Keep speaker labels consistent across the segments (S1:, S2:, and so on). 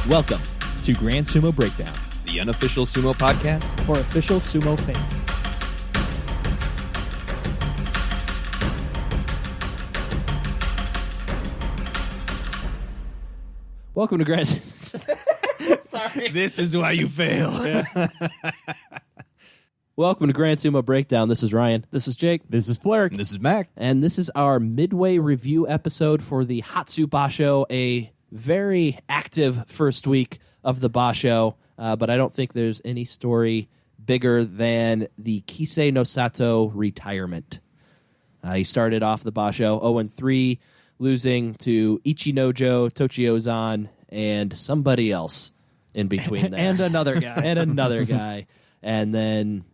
S1: Welcome to Grand Sumo Breakdown,
S2: the unofficial sumo podcast
S3: for official sumo fans.
S1: Welcome to Grand. Sorry.
S2: This is why you fail.
S1: Welcome to Grand Sumo Breakdown. This is Ryan.
S3: This is Jake.
S4: This is Flarek.
S2: This is Mac.
S1: And this is our Midway review episode for the Hatsu Basho, a very active first week of the Basho, but I don't think there's any story bigger than the Kisei no Sato retirement. He started off the Basho 0-3, losing to Ichinojo, Tochiozan, and somebody else in between there.
S3: And another guy.
S1: And another guy. And then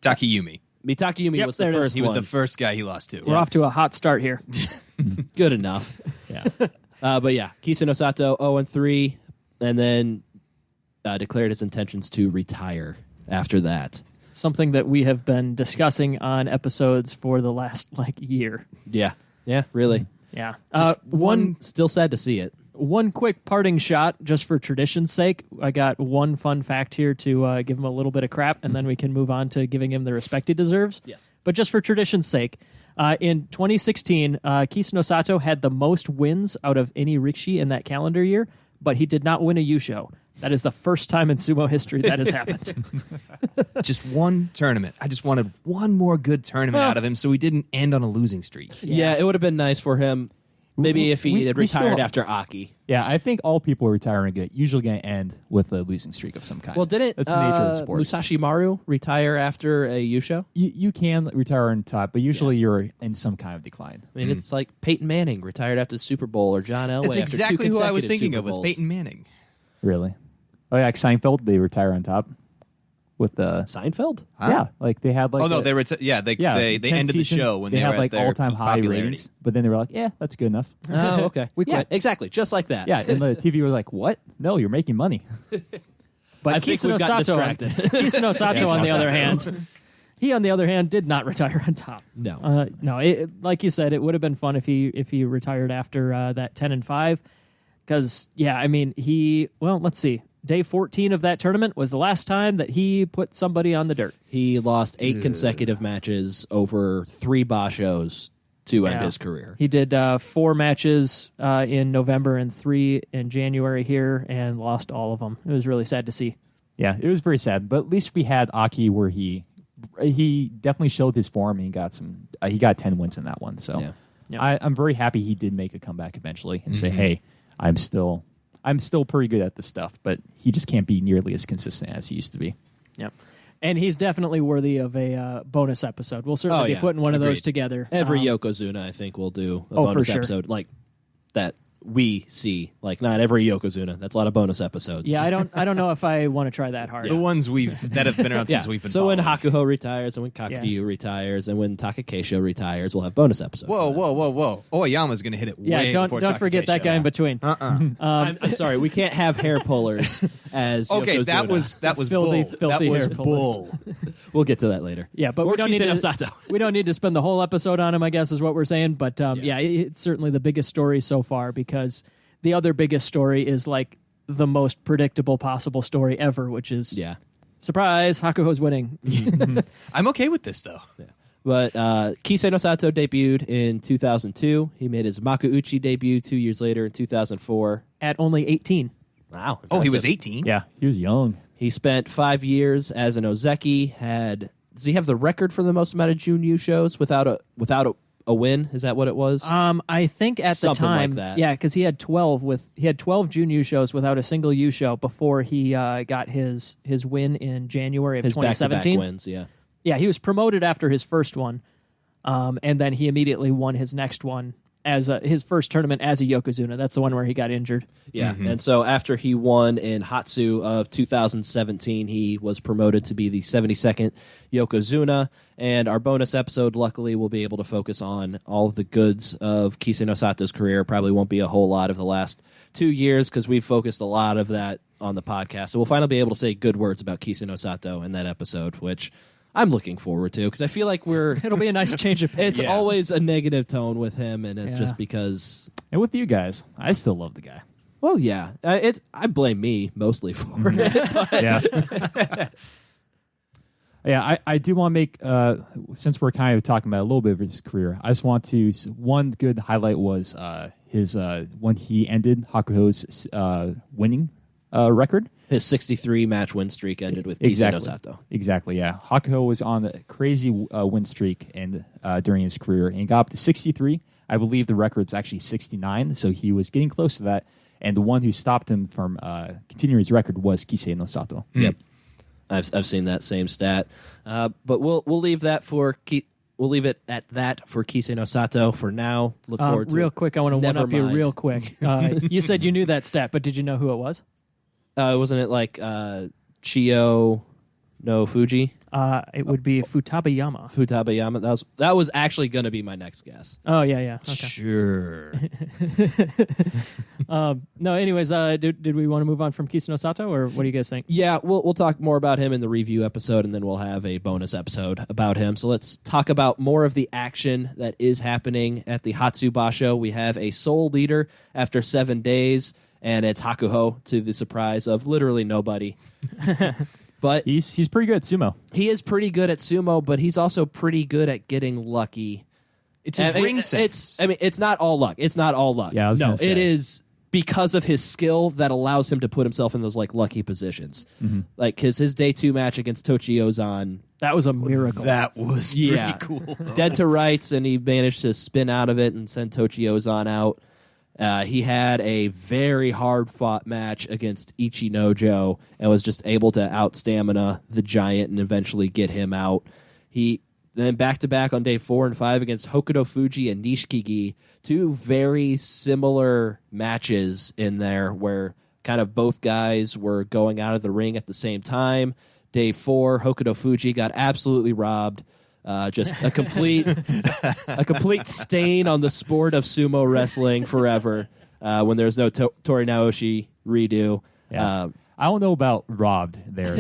S2: Takayumi.
S1: Mitake was the
S3: there it is.
S1: first
S2: He was
S1: one.
S2: the first guy he lost to.
S3: We're off to a hot start here.
S1: Good enough. Yeah. But yeah, Kisei no Sato 0-3, and then declared his intentions to retire after that.
S3: Something that we have been discussing on episodes for the last year.
S1: Yeah. Yeah, really.
S3: Yeah.
S1: Still sad to see it.
S3: One quick parting shot, just for tradition's sake. I got one fun fact here to give him a little bit of crap, and then we can move on to giving him the respect he deserves.
S1: Yes.
S3: But just for tradition's sake, in 2016, Kisei no Sato had the most wins out of any rikishi in that calendar year, but he did not win a Yusho. That is the first time in sumo history that has happened.
S2: Just one tournament. I just wanted one more good tournament out of him so he didn't end on a losing streak.
S1: Yeah, it would have been nice for him. Maybe if he had retired
S4: still-
S1: after Aki.
S4: Yeah, I think all people retiring are usually going to end with a losing streak of some kind.
S1: Well, didn't
S4: That's the nature of sports.
S1: Musashi Maru retire after a Yusho?
S4: You can retire on top, but usually you're in some kind of decline.
S1: I mean, it's like Peyton Manning retired after the Super Bowl, or John Elway.
S2: That's
S1: after
S2: exactly
S1: two
S2: who I was
S1: consecutive
S2: thinking
S1: Super
S2: of, was
S1: Bowls.
S2: Peyton Manning.
S4: Really? Oh, yeah, like Seinfeld, they retire on top with the...
S1: Seinfeld?
S2: Huh?
S4: Yeah, like they had like...
S2: Oh, no,
S4: the-
S2: they were they
S4: 10
S2: ended the
S4: seasons,
S2: show when
S4: they
S2: they
S4: had
S2: were
S4: like
S2: at their
S4: all-time high
S2: popularity.
S4: ratings, but then they were like, yeah, that's good enough.
S1: Oh, okay.
S3: We
S1: Yeah,
S3: quit.
S1: exactly. Just like that.
S4: Yeah, and the TV was like, what? No, you're making money.
S3: But
S1: I think
S3: Kisei no
S1: we've gotten
S3: Sato,
S1: distracted.
S3: Kisei no Sato, on the other
S2: Sato.
S3: hand, he, on the other hand, did not retire on top.
S1: No.
S3: No, like you said, it would have been fun if he retired after that 10-5. Because, yeah, I mean, let's see. Day 14 of that tournament was the last time that he put somebody on the dirt.
S1: He lost 8 consecutive matches over 3 Bashos to end his career.
S3: He did 4 matches in November and 3 in January here and lost all of them. It was really sad to see.
S4: Yeah, it was very sad, but at least we had Aki where he definitely showed his form and he got he got 10 wins in that one. So
S1: Yeah.
S3: Yeah.
S4: I'm very happy he did make a comeback eventually and say, hey, I'm still pretty good at this stuff, but he just can't be nearly as consistent as he used to be.
S3: Yep. And he's definitely worthy of a bonus episode. We'll certainly be putting one of those
S1: Agreed.
S3: together.
S1: Every Yokozuna, I think, will do a
S3: for
S1: bonus
S3: sure.
S1: episode like that we see. Like, not every Yokozuna. That's a lot of bonus episodes.
S3: Yeah, I don't know if I want to try that hard.
S2: The ones that have been around since we've been
S1: So when
S2: following.
S1: Hakuho retires, and when Kakagyu retires, and when Takakeisho retires, we'll have bonus episodes.
S2: Whoa. Oyama's going to hit it
S3: Yeah,
S2: way before
S3: don't forget that
S2: Takakesho.
S3: guy in between.
S1: I'm sorry, we can't have hair pullers as
S2: Okay,
S1: Yokozuna.
S2: that was
S3: Filthy-
S2: bull.
S3: filthy
S2: That was
S3: hair
S2: bull.
S1: We'll get to that later.
S3: Yeah, but
S1: Or
S3: we don't need
S1: Kisei no
S3: to.
S1: Sato.
S3: We don't need to spend the whole episode on him, I guess, is what we're saying. But it's certainly the biggest story so far because the other biggest story is like the most predictable possible story ever, which is surprise, Hakuho's winning.
S2: I'm okay with this, though.
S1: But Kisei no Sato debuted in 2002. He made his Makuuchi debut 2 years later in 2004.
S3: At only 18.
S1: Wow.
S2: Oh, he
S1: impressive.
S2: was 18?
S4: Yeah, he was young.
S1: He spent 5 years as an Ozeki. Does he have the record for the most amount of Junyu shows without a win? Is that what it was?
S3: I think at
S1: Something
S3: the
S1: like
S3: time,
S1: that.
S3: yeah, because he had 12 Junyu shows without a single U show before he got his win in January of
S1: his
S3: 2017.
S1: back-to-back wins, yeah.
S3: Yeah, he was promoted after his first one, and then he immediately won his next one as his first tournament as a Yokozuna. That's the one where he got injured.
S1: Yeah, and so after he won in Hatsu of 2017, he was promoted to be the 72nd Yokozuna, and our bonus episode, luckily, will be able to focus on all of the goods of Kisei no Sato's career. Probably won't be a whole lot of the last 2 years because we've focused a lot of that on the podcast. So we'll finally be able to say good words about Kisei no Sato in that episode, which I'm looking forward to because I feel like
S3: It'll be a nice change of pace.
S1: it's always a negative tone with him, and it's
S3: Yeah.
S1: just because
S4: And with you guys, I still love the guy.
S1: Well, yeah, I blame me mostly for it. But.
S4: Yeah. Yeah, I do want to make, since we're kind of talking about a little bit of his career, I just want to, one good highlight was his when he ended Hakuho's winning record.
S1: His 63-match win streak ended with Kisei no Sato.
S4: Exactly, yeah. Hakuho was on a crazy win streak and during his career, and he got up to 63. I believe the record's actually 69, so he was getting close to that. And the one who stopped him from continuing his record was Kisei no Sato.
S1: Yep. I've seen that same stat, but we'll leave that for we'll leave it at that for Kisei no Sato for now. Look forward to
S3: real
S1: it.
S3: quick. I want to one up you
S1: mind.
S3: real quick. You said you knew that stat, but did you know who it was?
S1: Wasn't it like Chiyo no Fuji?
S3: It would be Futabayama.
S1: Futabayama. That was actually going to be my next guess.
S3: Oh yeah. Okay.
S2: Sure.
S3: No. Anyways, did we want to move on from Kisei no Sato, or what do you guys think?
S1: Yeah, we'll talk more about him in the review episode, and then we'll have a bonus episode about him. So let's talk about more of the action that is happening at the Hatsu Basho. We have a sole leader after 7 days, and it's Hakuho, to the surprise of literally nobody. But
S4: he's pretty good at sumo.
S1: He is pretty good at sumo, but he's also pretty good at getting lucky.
S2: It's his ring sense.
S1: It's not all luck. It's not all luck.
S4: Yeah, I was gonna say.
S1: It is because of his skill that allows him to put himself in those like lucky positions.
S4: Mm-hmm.
S1: Like because his day 2 match against Tochi Ozan,
S3: That was a miracle.
S2: That was pretty cool.
S1: Dead to rights, and he managed to spin out of it and send Tochi Ozan out. He had a very hard-fought match against Ichinojo and was just able to out-stamina the Giant and eventually get him out. He then back-to-back on day 4 and 5 against Hokuto Fuji and Nishikigi, 2 very similar matches in there where kind of both guys were going out of the ring at the same time. Day 4, Hokuto Fuji got absolutely robbed. Just a complete stain on the sport of sumo wrestling forever. When there's no Tori Naoshi redo.
S4: Yeah. I don't know about robbed there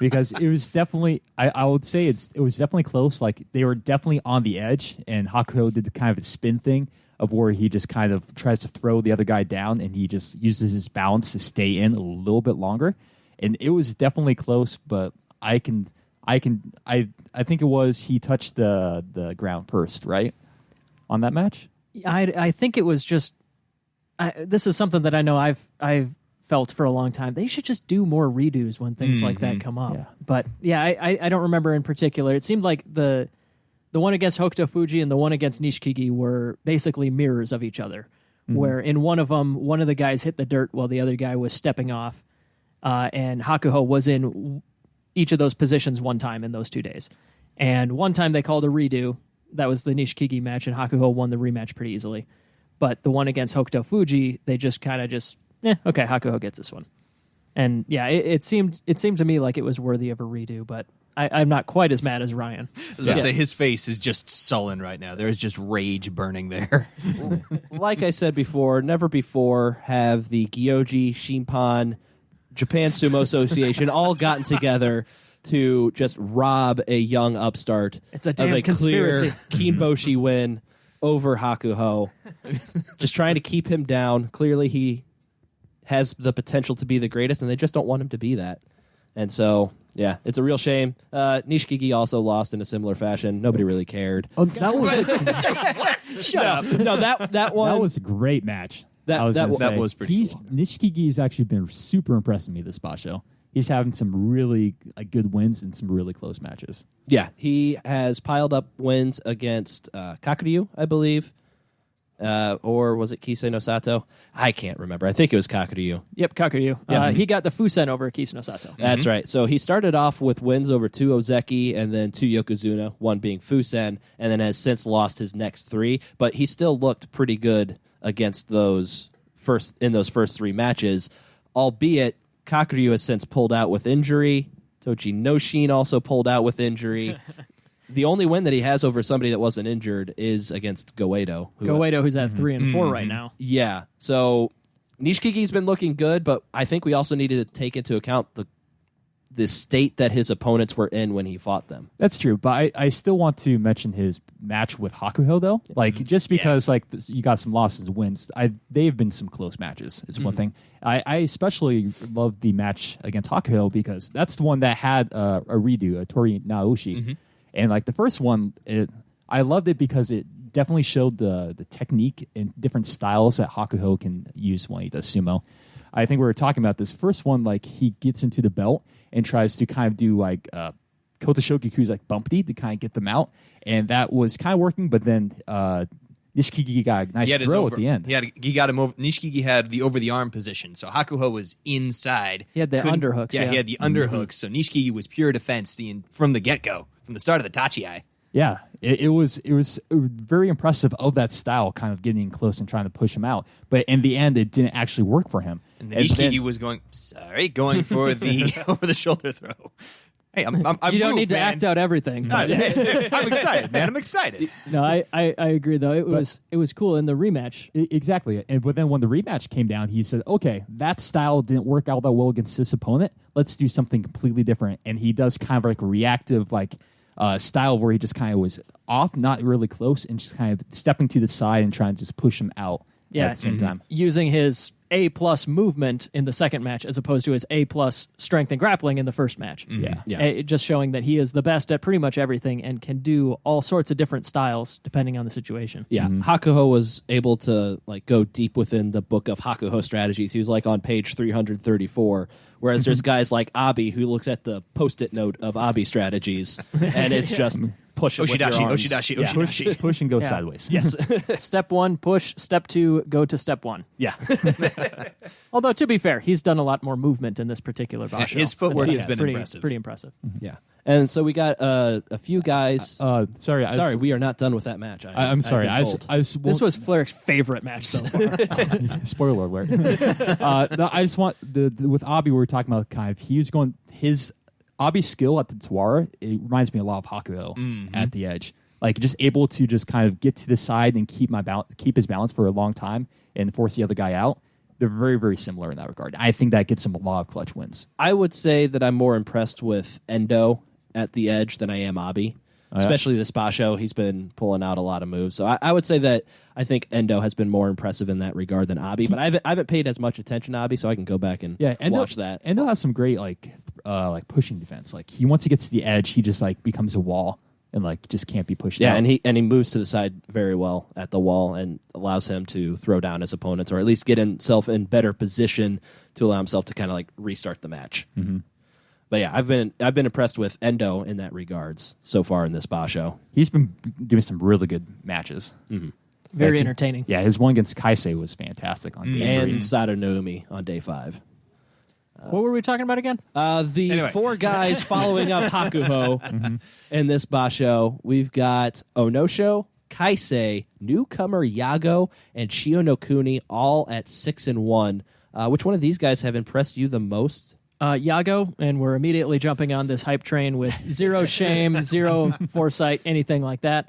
S4: because it was definitely. I would say it was definitely close. Like they were definitely on the edge, and Hakuho did the kind of a spin thing of where he just kind of tries to throw the other guy down, and he just uses his balance to stay in a little bit longer. And it was definitely close, but I think it was he touched the ground first, right? On that match?
S3: I think it was just this is something that I know I've felt for a long time. They should just do more redos when things like that come up.
S4: Yeah.
S3: But yeah, I don't remember in particular. It seemed like the one against Hokuto Fuji and the one against Nishikigi were basically mirrors of each other, where in one of them, one of the guys hit the dirt while the other guy was stepping off, and Hakuho was in each of those positions one time in those 2 days. And one time they called a redo. That was the Nishikigi match, and Hakuho won the rematch pretty easily. But the one against Hokuto Fuji, they just kind of okay, Hakuho gets this one. And yeah, it seemed to me like it was worthy of a redo, but I'm not quite as mad as Ryan.
S2: I was about to say, his face is just sullen right now. There's just rage burning there.
S1: Like I said before, never before have the Gyoji, Shinpan, Japan Sumo Association all gotten together to just rob a young upstart
S3: It's a damn
S1: of a
S3: conspiracy.
S1: clear Kinboshi win over Hakuho. Just trying to keep him down. Clearly he has the potential to be the greatest, and they just don't want him to be that. And so, yeah, it's a real shame. Nishikigi also lost in a similar fashion. Nobody really cared.
S4: Oh, that was
S3: Shut up.
S1: No, that one...
S4: that was a great match.
S1: That
S2: was pretty cool.
S4: Nishikigi has actually been super impressing me this basho. He's having some really good wins and some really close matches.
S1: Yeah, he has piled up wins against Kakuryu, I believe. Or was it Kisei no Sato? I can't remember. I think it was Kakuryu.
S3: Yep, Kakuryu. He got the Fusen over Kisei no Sato.
S1: That's right. So he started off with wins over 2 Ozeki and then 2 Yokozuna, one being Fusen, and then has since lost his next 3. But he still looked pretty good against those first 3 matches, albeit Kakuryu has since pulled out with injury. Tochi Noshin also pulled out with injury. The only win that he has over somebody that wasn't injured is against Goedo.
S3: Who's at 3 and 4 right now.
S1: Yeah. So Nishikigi's been looking good, but I think we also needed to take into account the the state that his opponents were in when he fought them.
S4: That's true, but I still want to mention his match with Hakuho though. Like just because you got some losses and wins, they've been some close matches. It's one thing. I especially love the match against Hakuho because that's the one that had a redo, a Tori Naoshi, and like the first one, I loved it because it definitely showed the technique and different styles that Hakuho can use when he does sumo. I think we were talking about this first one, like he gets into the belt and tries to kind of do like Kota Shokuku's like bumpy to kind of get them out, and that was kind of working. But then Nishikigi got a nice throw at the end.
S2: He got him over. Nishikigi had the over the arm position, so Hakuho was inside.
S3: He had the underhooks.
S2: Yeah, he had the underhooks. So Nishikigi was pure defense from the get go, from the start of the Tachi-ai.
S4: Yeah, it was very impressive of that style, kind of getting close and trying to push him out. But in the end, it didn't actually work for him.
S2: And then Nishikigi was going for the over the shoulder throw. Hey, I'm
S3: you don't need to act out everything.
S2: I'm excited, man. I'm excited.
S3: No, I agree though. It was cool in the rematch.
S4: Exactly. But then when the rematch came down, he said, "Okay, that style didn't work out that well against this opponent. Let's do something completely different." And he does kind of like a reactive style where he just kind of was off, not really close, and just kind of stepping to the side and trying to just push him out at the same time.
S3: Using his A+ movement in the second match as opposed to his A+ strength and grappling in the first match.
S1: Yeah.
S3: Just showing that he is the best at pretty much everything and can do all sorts of different styles depending on the situation.
S1: Yeah, Hakuho was able to like go deep within the book of Hakuho strategies. He was like on page 334, whereas there's guys like Abi who looks at the post-it note of Abi strategies, and it's just push it with your arms.
S2: Oshidashi.
S4: Push and go sideways.
S1: Yes.
S3: Step 1, push. Step 2, go to step 1.
S1: Yeah.
S3: Although, to be fair, he's done a lot more movement in this particular basho.
S2: His footwork has been impressive.
S3: Pretty impressive.
S1: Yeah. And so we got a few guys.
S4: Sorry,
S1: we are not done with that match.
S4: I'm sorry.
S3: This was Fleric's favorite match so far.
S4: Spoiler alert. No, I just want with Abi, we were talking about kind of he was going his Abi's skill at the Tawara. It reminds me a lot of Hakuho at the edge, like just able to just kind of get to the side and keep his balance for a long time and force the other guy out. They're very, very similar in that regard. I think that gets him a lot of clutch wins.
S1: I would say that I'm more impressed with Endo at the edge than I am Abi. Especially this basho, he's been pulling out a lot of moves. So I would say that I think Endo has been more impressive in that regard than Abi. But I haven't paid as much attention to Abi, so I can go back and watch that.
S4: Endo has some great like pushing defense. Like once he gets to the edge, he just like becomes a wall and like just can't be pushed out.
S1: Yeah, and he moves to the side very well at the wall and allows him to throw down his opponents or at least get himself in better position to allow himself to kind of like restart the match. Mm-hmm. But yeah, I've been impressed with Endo in that regards so far in this basho.
S4: He's been doing some really good matches.
S1: Mm-hmm.
S3: Very entertaining.
S4: Yeah, his one against Kaisei was fantastic on day
S1: and
S4: 3.
S1: Sato Naomi on day 5.
S3: What were we talking about again?
S1: Four guys following up Hakuho in this basho. We've got Onosho, Kaisei, newcomer Yago, and Shio no Kuni all at 6-1. Which one of these guys have impressed you the most?
S3: Yago, and we're immediately jumping on this hype train with zero shame, zero foresight, anything like that.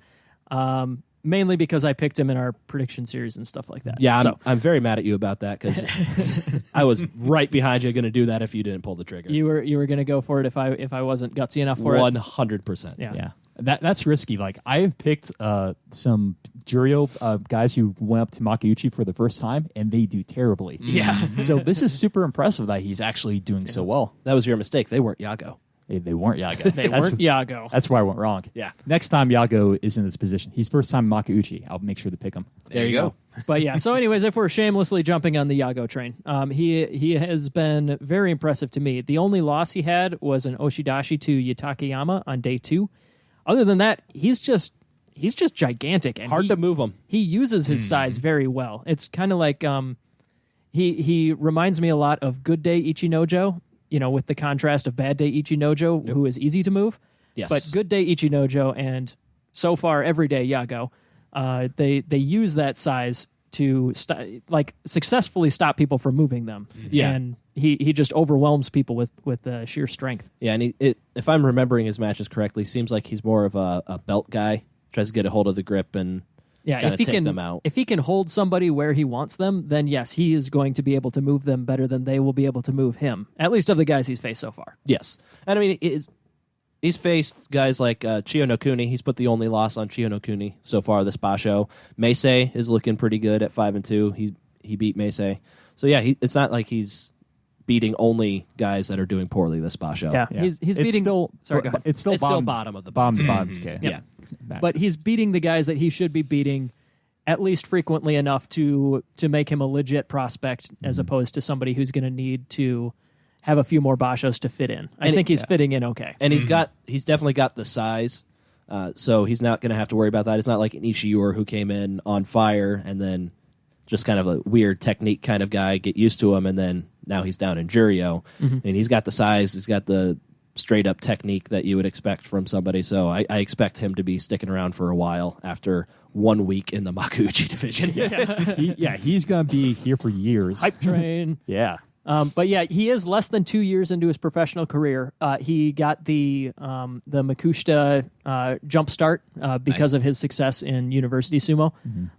S3: Mainly because I picked him in our prediction series and stuff like that.
S1: Yeah, I'm very mad at you about that because I was right behind you going to do that if you didn't pull the trigger.
S3: You were going to go for it if I wasn't gutsy enough for
S1: 100%.
S3: Yeah.
S4: That's risky. Like I have picked some Juryo guys who went up to Makauchi for the first time, and they do terribly.
S3: Yeah.
S4: So this is super impressive that he's actually doing so well.
S1: That was your mistake. They weren't Yago.
S4: They weren't Yago.
S3: They weren't Yago.
S4: That's where I went wrong.
S1: Yeah.
S4: Next time Yago is in this position, he's first time Makauchi. I'll make sure to pick him.
S1: There you go.
S3: But yeah, so anyways, if we're shamelessly jumping on the Yago train, he has been very impressive to me. The only loss he had was an Oshidashi to Yatakeyama on day 2. Other than that, he's just gigantic and
S1: hard to move him.
S3: He uses his size very well. It's kind of like he reminds me a lot of Good Day Ichinojo, with the contrast of Bad Day Ichinojo, who is easy to move.
S1: Yes.
S3: But Good Day Ichinojo and so far Everyday Yago, they use that size to successfully stop people from moving them.
S1: Yeah.
S3: And he just overwhelms people with sheer strength.
S1: Yeah, and if I'm remembering his matches correctly, seems like he's more of a belt guy. Tries to get a hold of the grip and
S3: Yeah,
S1: kind
S3: if
S1: of
S3: he
S1: take
S3: can
S1: them out.
S3: if he can hold somebody where he wants them, then yes, he is going to be able to move them better than they will be able to move him. At least of the guys he's faced so far.
S1: Yes, and I mean he's faced guys like Chio no Kuni. He's put the only loss on Chio no Kuni so far this Basho. Meisei is looking pretty good at 5-2. He beat Meisei. So yeah, it's not like he's beating only guys that are doing poorly this Basho.
S3: Yeah. He's
S4: It's
S3: beating.
S4: Still,
S3: sorry, go ahead.
S4: It's still,
S1: It's still bottom of the
S4: bottom to
S1: bottom.
S4: bottom scale.
S1: Yeah.
S3: But he's beating the guys that he should be beating at least frequently enough to make him a legit prospect, as opposed to somebody who's going to need to have a few more Bashos to fit in. I think he's fitting in okay.
S1: And he's definitely got the size, so he's not going to have to worry about that. It's not like an Ishiura who came in on fire and then just kind of a weird technique kind of guy, get used to him, and then now he's down in Jurio. And he's got the size, he's got the straight-up technique that you would expect from somebody, so I expect him to be sticking around for a while after 1 week in the Makuuchi division.
S4: He's going to be here for years.
S3: Hype train.
S4: Yeah.
S3: But yeah, he is less than 2 years into his professional career. He got the Makushita jump start because of his success in University Sumo.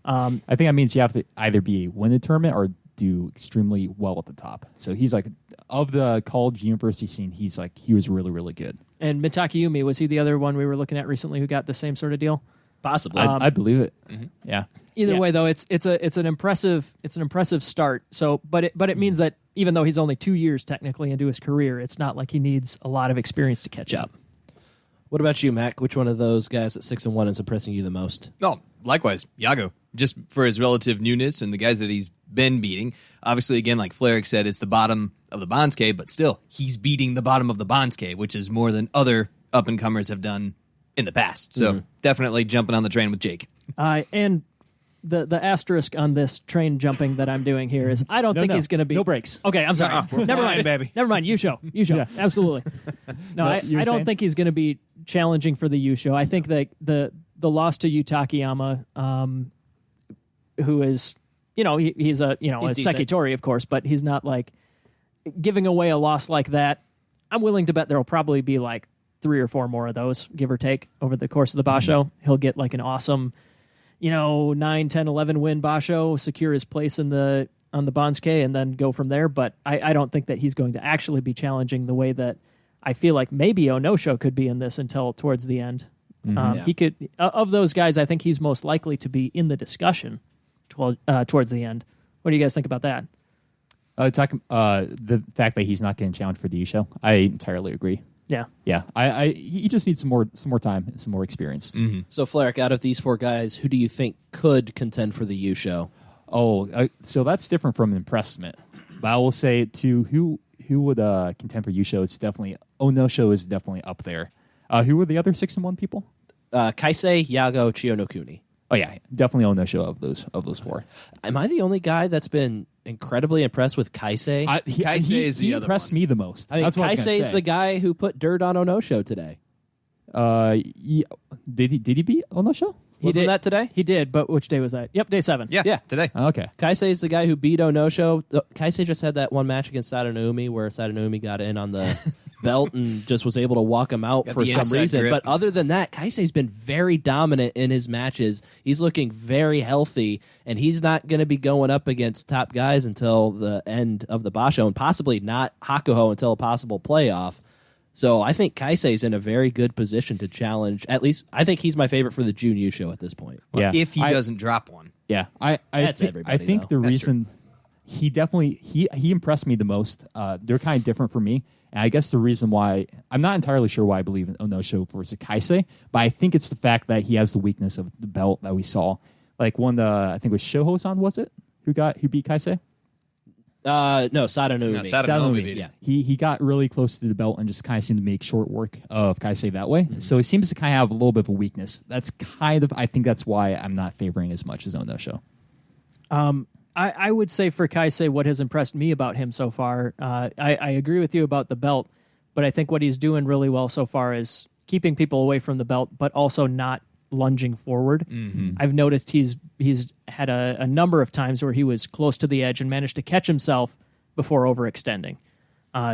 S4: I think that means you have to either win the tournament or do extremely well at the top. So he's like, of the college university scene, he was really, really good.
S3: And Mitaki Yumi, was he the other one we were looking at recently who got the same sort of deal?
S1: Possibly.
S4: I believe it. Yeah.
S3: Either way, though, it's an impressive start. So, but it means that even though he's only 2 years technically into his career, it's not like he needs a lot of experience to catch up.
S1: What about you, Mac? Which one of those guys at 6-1 is impressing you the most?
S2: Oh, likewise, Yago. Just for his relative newness and the guys that he's been beating. Obviously, again, like Flerick said, it's the bottom of the Bansuke, but still, he's beating the bottom of the Bansuke, which is more than other up-and-comers have done in the past. So definitely jumping on the train with Jake.
S3: And the asterisk on this train jumping that I'm doing here is I don't think he's going to be...
S4: No breaks.
S3: Okay, I'm sorry. Never mind,
S2: baby.
S3: Never mind. You show. Absolutely. No, I don't think he's going to be challenging for the U show. I think that the loss to Yutakiyama, who is, he's a Sekitori, of course, but he's not like giving away a loss like that. I'm willing to bet there'll probably be like 3 or 4 more of those, give or take, over the course of the Basho. He'll get like an awesome, 9, 10, 11 win Basho, secure his place on the Bansuke, and then go from there. But I don't think that he's going to actually be challenging the way that I feel like maybe Onosho could be in this until towards the end. He could, of those guys, I think he's most likely to be in the discussion towards the end. What do you guys think about that?
S4: The fact that he's not getting challenged for the U show, I entirely agree.
S3: Yeah.
S4: He just needs some more time and some more experience.
S1: So, Flerick, out of these 4 guys, who do you think could contend for the U show?
S4: So that's different from impressment. But I will say who would contend for U show? It's definitely Onosho is definitely up there. Who were the other 6-1 people?
S1: Kaisei, Yago, Chio no Kuni.
S4: Oh yeah, definitely Onosho of those 4.
S1: Am I the only guy that's been incredibly impressed with Kaisei?
S2: Kaisei is the
S4: he
S2: other
S4: impressed
S2: one.
S4: me the most.
S1: I mean, Kaisei's the guy who put dirt on Onosho today.
S4: Did he beat Onosho?
S1: Wasn't that today?
S3: He did, but which day was that? Yep, day 7.
S2: Yeah, today.
S4: Okay.
S1: Kaisei's the guy who beat Onosho. Kaisei just had that one match against Sadanoumi where Sadanoumi got in on the belt and just was able to walk him out
S2: Got
S1: for
S2: the
S1: some
S2: inside
S1: reason.
S2: grip.
S1: But other than that, Kaisei's been very dominant in his matches. He's looking very healthy, and he's not going to be going up against top guys until the end of the Basho, and possibly not Hakuho until a possible playoff. So I think Kaisei's in a very good position to challenge. At least I think he's my favorite for the June U show at this point.
S4: Yeah.
S2: If he doesn't drop one.
S4: Yeah.
S1: That's
S4: I
S1: everybody,
S4: think
S1: though.
S4: the
S2: That's
S4: reason he definitely he impressed me the most. They're kind of different for me. And I guess the reason why I'm not entirely sure why I believe in Onosho versus Kaisei, but I think it's the fact that he has the weakness of the belt that we saw. Like I think it was Shoho-san, was it? Who beat Kaisei?
S1: No, Sadanoumi.
S2: No, Sadanoumi beat him.
S1: Yeah.
S4: He got really close to the belt and just kind of seemed to make short work of Kaisei that way. So he seems to kind of have a little bit of a weakness. I think that's why I'm not favoring as much as Onosho.
S3: I would say for Kaisei, what has impressed me about him so far, I agree with you about the belt, but I think what he's doing really well so far is keeping people away from the belt, but also not lunging forward. I've noticed he's had a number of times where he was close to the edge and managed to catch himself before overextending.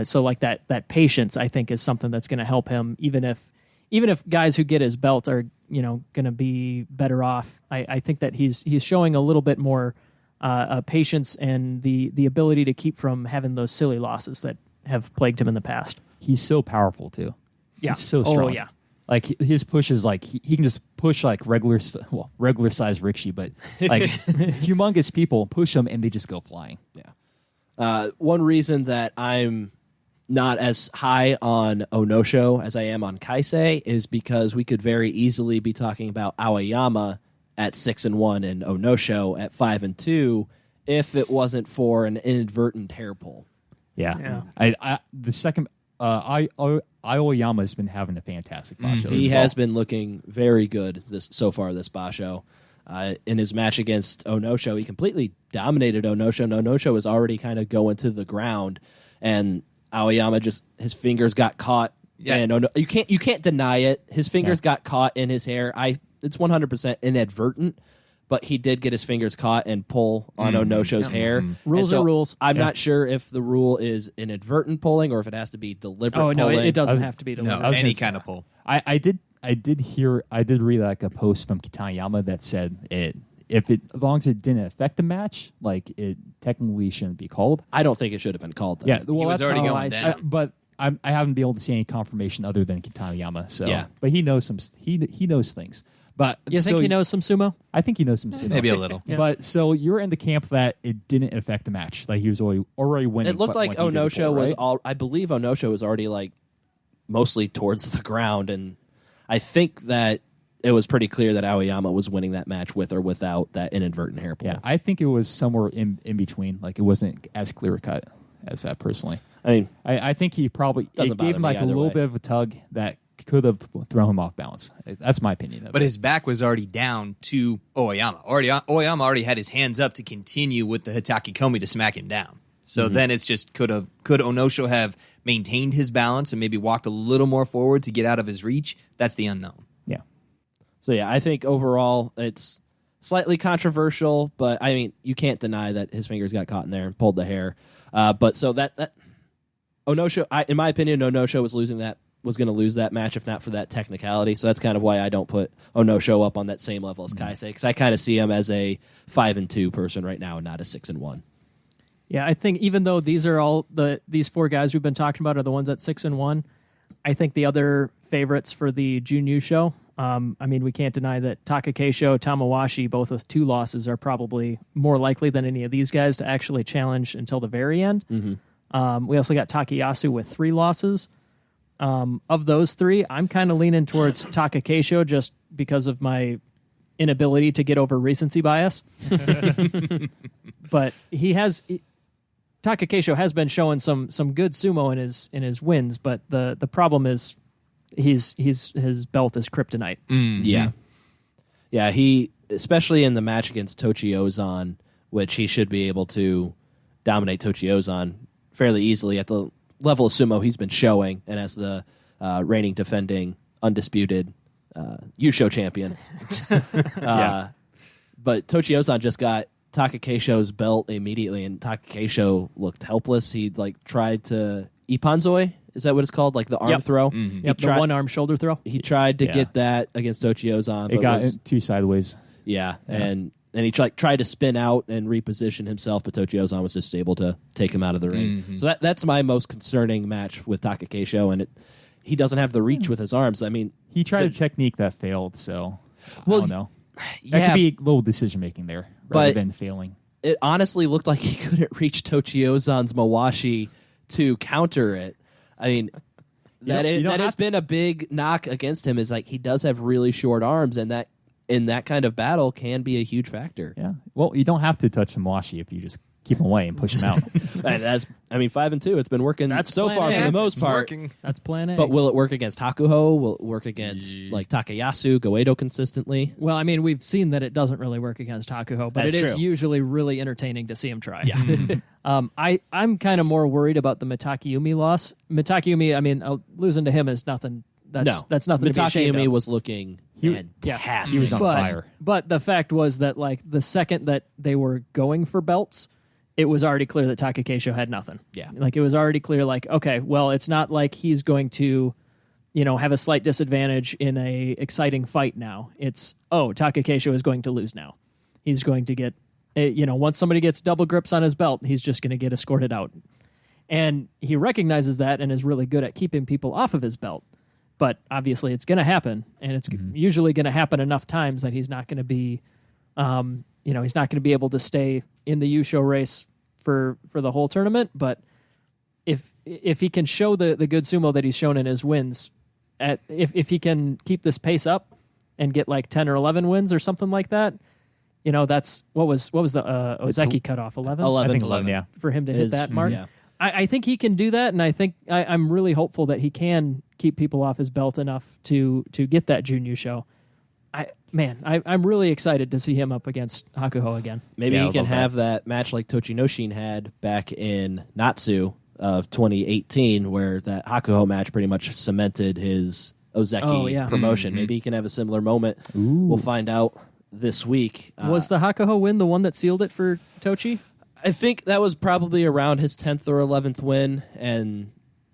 S3: So like that patience, I think, is something that's going to help him, even if guys who get his belt are going to be better off. I think that he's showing a little bit more patience and the ability to keep from having those silly losses that have plagued him in the past.
S4: He's so powerful too.
S3: Yeah.
S4: He's so strong.
S3: Oh, yeah.
S4: Like his push is like he can just push like regular size rikishi, but like humongous people push them and they just go flying.
S1: Yeah. One reason that I'm not as high on Onosho as I am on Kaisei is because we could very easily be talking about Aoyama at 6-1 and Onosho at 5-2 if it wasn't for an inadvertent hair pull.
S4: Yeah. The second Aoyama has been having a fantastic basho.
S1: He has been looking very good this basho. In his match against Onosho, he completely dominated Onosho, and Onosho was already kind of going to the ground, and Aoyama just his fingers got caught.
S2: Yeah.
S1: And you can't deny it. His fingers got caught in his hair. It's 100% inadvertent, but he did get his fingers caught and pull on Onosho's hair.
S3: Rules are rules.
S1: I'm not sure if the rule is inadvertent pulling or if it has to be deliberate.
S3: Oh no,
S1: pulling.
S3: it doesn't have to be deliberate.
S2: No, any kind of pull.
S4: I did read like a post from Kitayama that said as long as it didn't affect the match, like it technically shouldn't be called.
S1: I don't think it should have been called. Then.
S4: Yeah, well,
S2: He was
S4: that's
S2: already
S4: how
S2: going down.
S4: but I haven't been able to see any confirmation other than Kitayama. So,
S1: Yeah.
S4: but he knows he knows things. But
S3: You think he knows some sumo?
S4: I think he knows some. Sumo.
S2: Maybe a little.
S3: Yeah.
S4: But so you're in the camp that it didn't affect the match. Like he was already winning.
S1: It looked like
S4: when he did it
S1: Onosho
S4: before,
S1: was
S4: right?
S1: all. I believe Onosho was already like mostly towards the ground, and I think that it was pretty clear that Aoyama was winning that match with or without that inadvertent hair pull.
S4: Yeah, I think it was somewhere in between. Like it wasn't as clear cut as that personally.
S1: I mean,
S4: I think he probably
S1: Doesn't
S4: it gave him
S1: bother me
S4: like a
S1: either
S4: little
S1: way.
S4: bit of a tug that could have thrown him off balance. That's my opinion of
S2: But
S4: it.
S2: his back was already down to Aoyama. Aoyama already had his hands up to continue with the Hitaki Komi to smack him down. So then it's just could Onosho have maintained his balance and maybe walked a little more forward to get out of his reach? That's the unknown.
S4: Yeah.
S1: so yeah, I think overall it's slightly controversial, but I mean you can't deny that his fingers got caught in there and pulled the hair. But so that Onosho, in my opinion, Onosho was going to lose that match if not for that technicality. So that's kind of why I don't put Onosho up on that same level as Kaisei, because I kind of see him as a 5-2 person right now, and not a 6-1.
S3: Yeah, I think even though these are all these four guys we've been talking about are the ones at 6-1, I think the other favorites for the Junyu show. I mean, we can't deny that Takakeisho, Tamawashi, both with 2 losses, are probably more likely than any of these guys to actually challenge until the very end. We also got Takayasu with 3 losses. Of those 3, I'm kind of leaning towards Takakeisho just because of my inability to get over recency bias. But Takakeisho has been showing some good sumo in his wins, but the problem is his belt is kryptonite.
S1: Yeah, he, especially in the match against Tochiozan, which he should be able to dominate Tochiozan fairly easily at the level of sumo he's been showing, and as the reigning defending undisputed Yusho champion. But Tochiozan just got Takakeisho's belt immediately, and Takakeisho looked helpless. He tried to Ippanzoi, is that what it's called? Like the arm throw?
S3: Yep, the one-arm shoulder throw.
S1: He tried to get that against Tochiozan.
S4: It got 2 sideways.
S1: Yeah, and he tried to spin out and reposition himself, but Tochiozan was just able to take him out of the ring. So that's my most concerning match with Takakeisho, and he doesn't have the reach with his arms. I mean,
S4: He tried a technique that failed, so I don't know. That
S1: yeah,
S4: could be a little decision making there rather
S1: But-
S4: than failing.
S1: it honestly looked like he couldn't reach Tochiozan's Mawashi to counter it. I mean, that has been a big knock against him, is like he does have really short arms, and that in that kind of battle can be a huge factor.
S4: Yeah. Well, you don't have to touch Mawashi if you just keep him away and push him out.
S1: And 5-2. It's been working so
S3: plan
S1: far
S3: A.
S1: for the most
S2: It's
S1: part.
S2: working.
S3: That's plan A.
S1: But will it work against Hakuho? Will it work against like Takayasu, Goedo consistently?
S3: well, I mean, we've seen that it doesn't really work against Hakuho, but
S1: That's
S3: it is
S1: true.
S3: usually really entertaining to see him try.
S1: Yeah.
S3: I'm kind of more worried about the Mitakeumi loss. Mitakeumi, I mean, losing to him is nothing. That's nothing to be ashamed
S1: Mitakeumi
S3: of.
S1: was looking fantastic.
S4: He was on fire.
S3: But the fact was that like the second that they were going for belts, it was already clear that Takakeisho had nothing.
S1: Yeah.
S3: Like it was already clear like, okay, well, it's not like he's going to have a slight disadvantage in a exciting fight now. It's, Taka Keisho is going to lose now. He's going to get, once somebody gets double grips on his belt, he's just going to get escorted out. And he recognizes that and is really good at keeping people off of his belt. But obviously it's going to happen, and it's usually going to happen enough times that he's not going to be, he's not going to be able to stay in the Yusho race for the whole tournament. But if he can show the good sumo that he's shown in his wins, if he can keep this pace up and get like 10 or 11 wins or something like that, that's what was the Ozeki cutoff, 11?
S1: 11.
S4: I think 11, yeah.
S3: For him to hit that mark.
S1: Yeah.
S3: I think he can do that, and I think I'm really hopeful that he can keep people off his belt enough to get that Jun Yusho. I'm really excited to see him up against Hakuho again.
S1: Maybe he can have that match like Tochinoshin had back in Natsu of 2018, where that Hakuho match pretty much cemented his Ozeki promotion. Maybe he can have a similar moment.
S4: Ooh.
S1: We'll find out this week.
S3: Was the Hakuho win the one that sealed it for Tochi?
S1: I think that was probably around his 10th or 11th win, and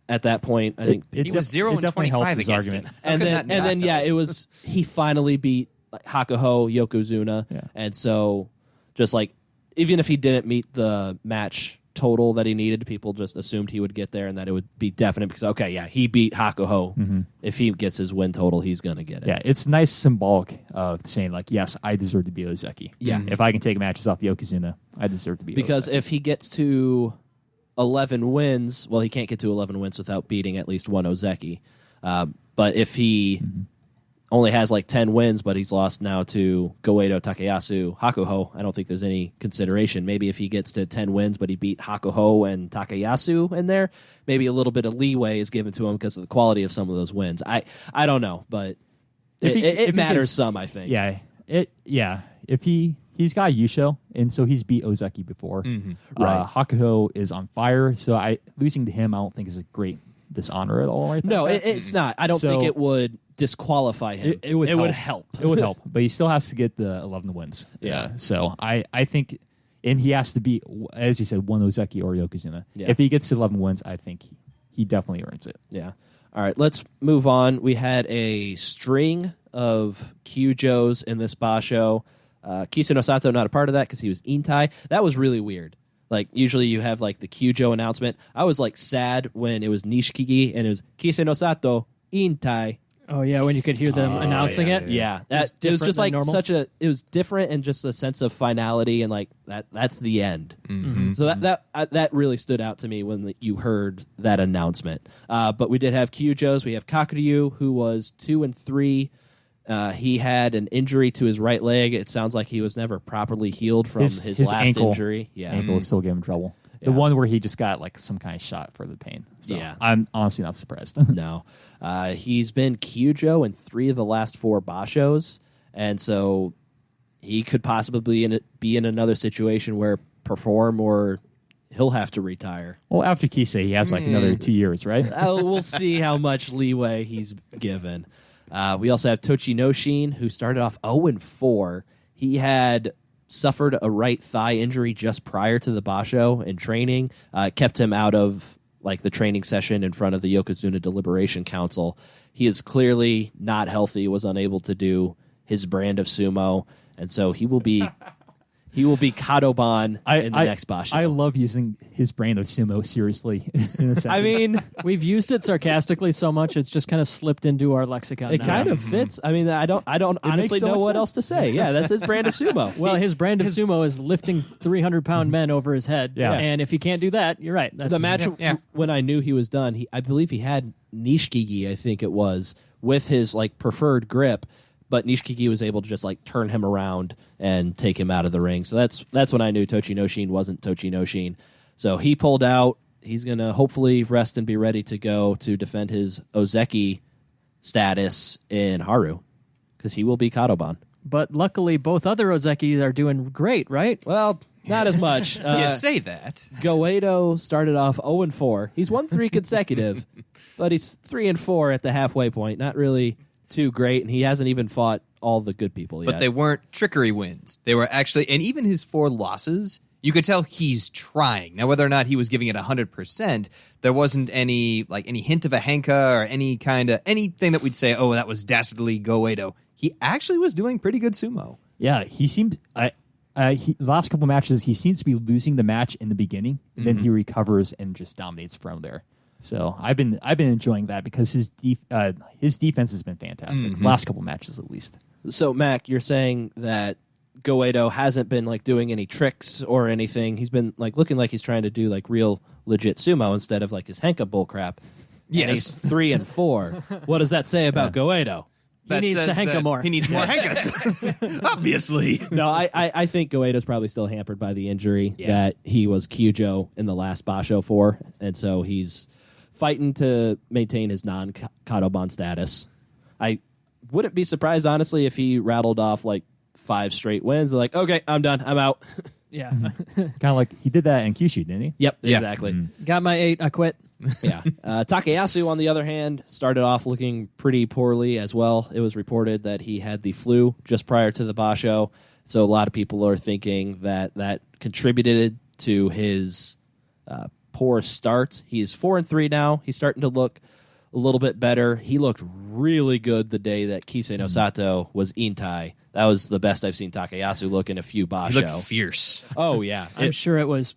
S1: at that point, I think
S2: he was 0-25 against him.
S1: And then, it was he finally beat Hakuho Yokozuna, and so just like even if he didn't meet the match total that he needed, people just assumed he would get there and that it would be definite because he beat Hakuho. If he gets his win total, he's gonna get it.
S4: Yeah, it's nice symbolic of saying like, yes, I deserve to be Ozeki.
S1: Yeah,
S4: if I can take matches off Yokozuna, I deserve to be
S1: because
S4: Ozeki.
S1: if he gets to 11 wins, well, he can't get to 11 wins without beating at least one Ozeki. But if he only has like 10 wins, but he's lost now to Goeido, Takayasu, Hakuho, I don't think there's any consideration. Maybe if he gets to 10 wins, but he beat Hakuho and Takayasu in there, maybe a little bit of leeway is given to him because of the quality of some of those wins. I don't know, but it matters some, I think.
S4: If he's got Yusho, and so he's beat Ozeki before.
S1: Right.
S4: Hakuho is on fire, so losing to him I don't think is a great dishonor at all.
S1: No, it's not. I don't think it would disqualify him.
S4: It would
S1: help.
S4: It would help, but he still has to get the 11 wins.
S1: Yeah.
S4: So I think, and he has to be, as you said, one Ozeki or Yokozuna.
S1: Yeah.
S4: If he gets to 11 wins, I think he definitely earns it.
S1: Yeah. All right, let's move on. We had a string of Kyujos in this basho. Kisa no Sato not a part of that because he was Intai. That was really weird. Like, usually you have, like, the Kyujo announcement. I was, like, sad when it was Nishikigi and it was Kisa no Sato, Intai.
S3: Oh, yeah, when you could hear them announcing it?
S1: Yeah. It was just, like, normal? It was different and just a sense of finality and, like, that's the end. So that really stood out to me when you heard that announcement. But we did have Kyujos. We have Kakuryu, who was 2-3. He had an injury to his right leg. It sounds like he was never properly healed from his last
S4: ankle,
S1: injury. Yeah,
S4: ankle is still giving him trouble.
S1: Yeah.
S4: The one where he just got like some kind of shot for the pain. So
S1: yeah,
S4: I'm honestly not surprised.
S1: No, he's been Kyujo in 3 of the last 4 bashos, and so he could possibly be in another situation where perform or he'll have to retire.
S4: Well, after Kisei, he has like another 2 years, right?
S1: We'll see how much leeway he's given. We also have Tochinoshin, who started off 0-4. He had suffered a right thigh injury just prior to the basho in training. Kept him out of like the training session in front of the Yokozuna Deliberation Council. He is clearly not healthy, was unable to do his brand of sumo, and so he will be Kadoban in the next basho.
S4: I love using his brand of sumo seriously. In a
S1: I mean,
S3: we've used it sarcastically so much it's just kind of slipped into our lexicon.
S1: It kind of fits. I mean, I don't honestly
S4: so
S1: know
S4: much
S1: what
S4: sense.
S1: else to say. Yeah, that's his brand of sumo.
S3: Well, his brand of sumo is lifting 300-pound men over his head.
S4: Yeah.
S3: And if he can't do that, you're right. That's,
S1: The match when I knew he was done, I believe he had Nishikigi, I think it was, with his like preferred grip. But Nishikigi was able to just like turn him around and take him out of the ring. So that's when I knew Tochinoshin wasn't Tochinoshin. So he pulled out. He's going to hopefully rest and be ready to go to defend his Ozeki status in Haru because he will be Kadoban.
S3: But luckily, both other Ozeki are doing great, right?
S1: Well, not as much.
S2: You say that.
S1: Goeido started off 0-4. He's won 3 consecutive, but he's 3-4 at the halfway point. Not really too great, and he hasn't even fought all the good people yet.
S2: But they weren't trickery wins. They were actually, and even his 4 losses, You could tell he's trying. Now, whether or not he was giving it 100%, there wasn't any hint of a henka or anything that we'd say, oh, that was dastardly Goedo. He actually was doing pretty good sumo.
S4: Yeah, he seemed. The last couple matches, he seems to be losing the match in the beginning, and then he recovers and just dominates from there. So I've been enjoying that because his defense has been fantastic. Last couple matches, at least.
S1: So Mac, you're saying that Goedo hasn't been like doing any tricks or anything. He's been like looking like he's trying to do like real legit sumo instead of like his henka bull crap.
S2: Yes.
S1: And he's 3 and 4. What does that say about Goedo?
S3: He needs to henka more.
S2: He needs more henkas. Obviously.
S1: No, I think Goedo's probably still hampered by the injury that he was Kyujo in the last Basho for, and so he's fighting to maintain his non-Kadoban status. I wouldn't be surprised, honestly, if he rattled off like 5 straight wins. Like, okay, I'm done. I'm out.
S3: Yeah.
S4: Kind of like he did that in Kyushu, didn't he?
S1: Yep,
S2: Yeah.
S1: exactly.
S3: Got my 8. I quit.
S1: Yeah. Takayasu, on the other hand, started off looking pretty poorly as well. It was reported that he had the flu just prior to the Basho, so a lot of people are thinking that contributed to his poor start. He's 4-3 now. He's starting to look a little bit better. He looked really good the day that Kisei no Sato was Intai. That was the best I've seen Takayasu look in a few Basho.
S2: He looked fierce.
S1: Oh yeah,
S3: I'm sure it was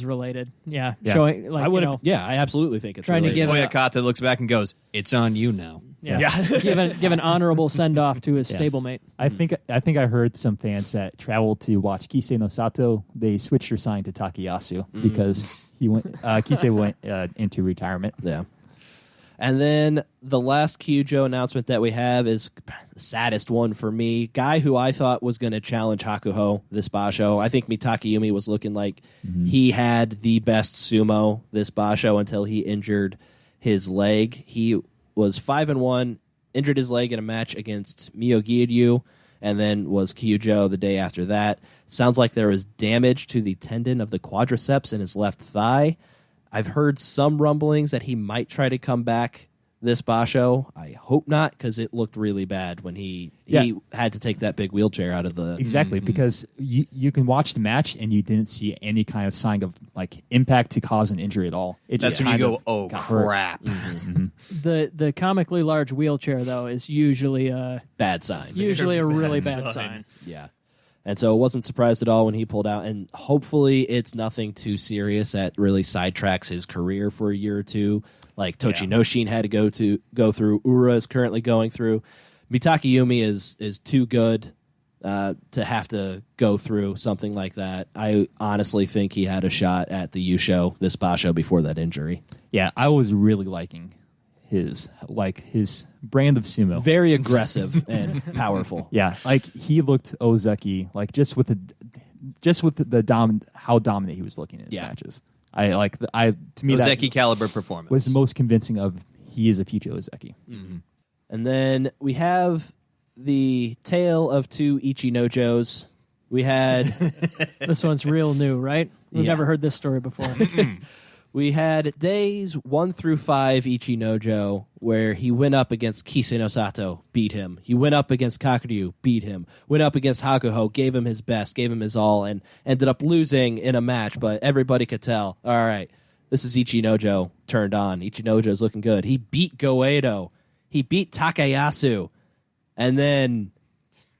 S3: related. Yeah.
S4: Yeah.
S3: Showing like
S1: I would. I absolutely think it's
S3: Trying to
S1: related.
S3: give
S2: Oyakata looks back and goes, "It's on you now."
S3: give an honorable send off to his stablemate.
S4: I think I heard some fans that traveled to watch Kisei no Sato. They switched their sign to Takayasu because he went. Kisei went into retirement.
S1: Yeah. And then the last Kyujo announcement that we have is the saddest one for me. Guy who I thought was going to challenge Hakuho this Basho. I think Mitake Yumi was looking like he had the best sumo this Basho until he injured his leg. He was 5-1, injured his leg in a match against Miyogiryu, and then was Kyujo the day after that. Sounds like there was damage to the tendon of the quadriceps in his left thigh. I've heard some rumblings that he might try to come back this Basho. I hope not, because it looked really bad when he had to take that big wheelchair out of the...
S4: Exactly, because you can watch the match and you didn't see any kind of sign of like impact to cause an injury at all.
S2: That's when you go, oh, crap.
S3: The comically large wheelchair, though, is usually a
S1: bad sign.
S3: Usually a really bad sign.
S1: Yeah. And so I wasn't surprised at all when he pulled out. And hopefully it's nothing too serious that really sidetracks his career for a year or two. Like Tochinoshin had to go through. Ura is currently going through. Mitake Yumi is too good to have to go through something like that. I honestly think he had a shot at the Yusho this Basho before that injury.
S4: Yeah, I was really liking his brand of sumo.
S1: Very aggressive and powerful.
S4: Yeah, like he looked Ozeki, like just with the how dominant he was looking in his matches. To me
S2: Ozeki
S4: that
S2: caliber performance
S4: was the most convincing of he is a future Ozeki.
S2: Mm-hmm.
S1: And then we have the tale of 2 Ichinojos. We had
S3: this one's real new, right? We've never heard this story before.
S1: We had days 1 through 5 Ichinojo where he went up against Kisei no Sato, beat him. He went up against Kakuryu, beat him. Went up against Hakuho, gave him his best, gave him his all, and ended up losing in a match. But everybody could tell, all right, this is Ichinojo turned on. Ichinojo's looking good. He beat Goedo. He beat Takayasu. And then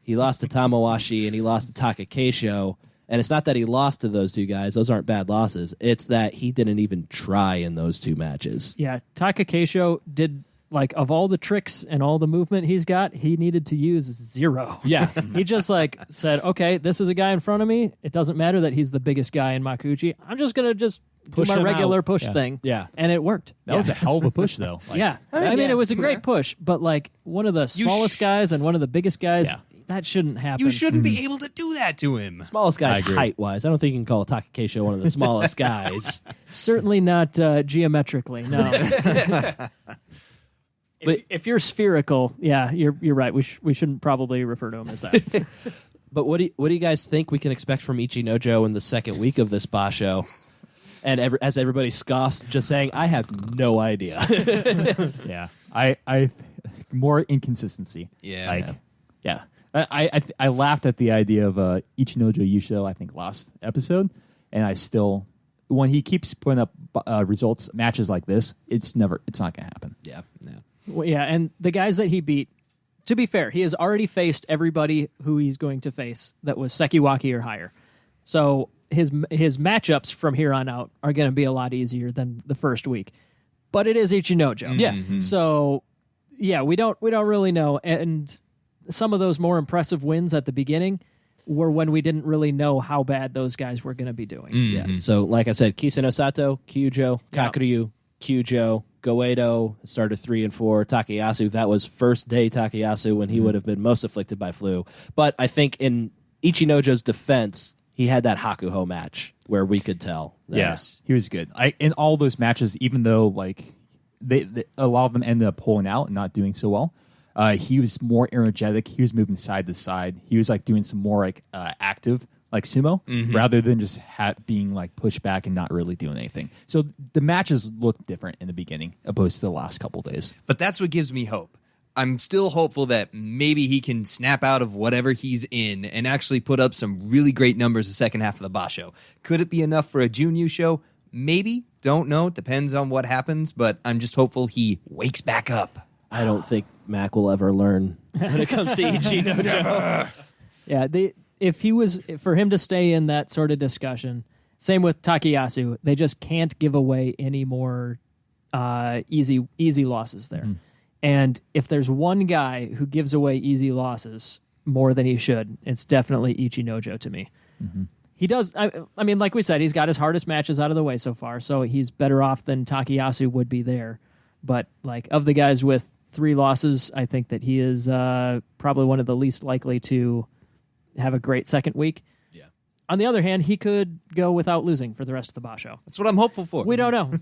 S1: he lost to Tamawashi and he lost to Takakeisho. And it's not that he lost to those 2 guys. Those aren't bad losses. It's that he didn't even try in those 2 matches.
S3: Yeah, Takakeisho did, like, of all the tricks and all the movement he's got, he needed to use 0.
S1: Yeah.
S3: He just, like, said, okay, this is a guy in front of me. It doesn't matter that he's the biggest guy in Makuuchi. I'm just going to just
S1: push
S3: do my
S1: him
S3: regular
S1: out.
S3: push thing.
S1: Yeah.
S3: And it worked.
S4: That was a hell of a push, though. Like,
S3: yeah. I mean, it was a great push, but, like, one of the smallest guys and one of the biggest guys...
S4: Yeah.
S3: That shouldn't happen.
S2: You shouldn't be able to do that to him.
S1: Smallest guys
S4: I agree.
S1: height-wise. I don't think you can call Takakeisho one of the smallest guys.
S3: Certainly not geometrically, no. If you're spherical, yeah, you're right. We shouldn't probably refer to him as that.
S1: But what do you guys think we can expect from Ichinojo in the second week of this Basho? And as everybody scoffs, just saying, I have no idea.
S4: Yeah, I more inconsistency.
S2: Yeah.
S4: Yeah. I laughed at the idea of Ichinojo Yusho, I think, last episode. And I still, when he keeps putting up matches like this, it's not going to happen.
S1: Yeah.
S3: Well, yeah, and the guys that he beat, to be fair, he has already faced everybody who he's going to face that was Sekiwaki or higher. So his matchups from here on out are going to be a lot easier than the first week. But it is Ichinojo.
S1: Yeah.
S2: Mm-hmm.
S3: So yeah, we don't really know. And some of those more impressive wins at the beginning were when we didn't really know how bad those guys were going to be doing.
S1: Yeah. So, like I said, Kiseno Sato, Kyujo, Kakuryu, Kyujo, Goedo started 3 and 4. Takayasu, that was first day Takayasu when he would have been most afflicted by flu. But I think in Ichinojo's defense, he had that Hakuho match where we could tell.
S4: Yes, he was good. In all those matches, even though like they a lot of them ended up pulling out and not doing so well, he was more energetic. He was moving side to side. He was like doing some more like active, like sumo, rather than just being like pushed back and not really doing anything. So the matches looked different in the beginning opposed to the last couple days.
S2: But that's what gives me hope. I'm still hopeful that maybe he can snap out of whatever he's in and actually put up some really great numbers the second half of the Basho. Could it be enough for a Junyu show? Maybe. Don't know. Depends on what happens, but I'm just hopeful he wakes back up.
S1: I don't think Mac will ever learn when it comes to Ichinojo.
S3: Yeah, if he was for him to stay in that sort of discussion, same with Takayasu, they just can't give away any more easy losses there. And if there's one guy who gives away easy losses more than he should, it's definitely Ichinojo to me. He does. I mean, like we said, he's got his hardest matches out of the way so far, so he's better off than Takayasu would be there. But like of the guys with 3 losses, I think that he is probably one of the least likely to have a great second week.
S1: Yeah.
S3: On the other hand, he could go without losing for the rest of the Basho.
S2: That's what I'm hopeful for.
S3: We don't know.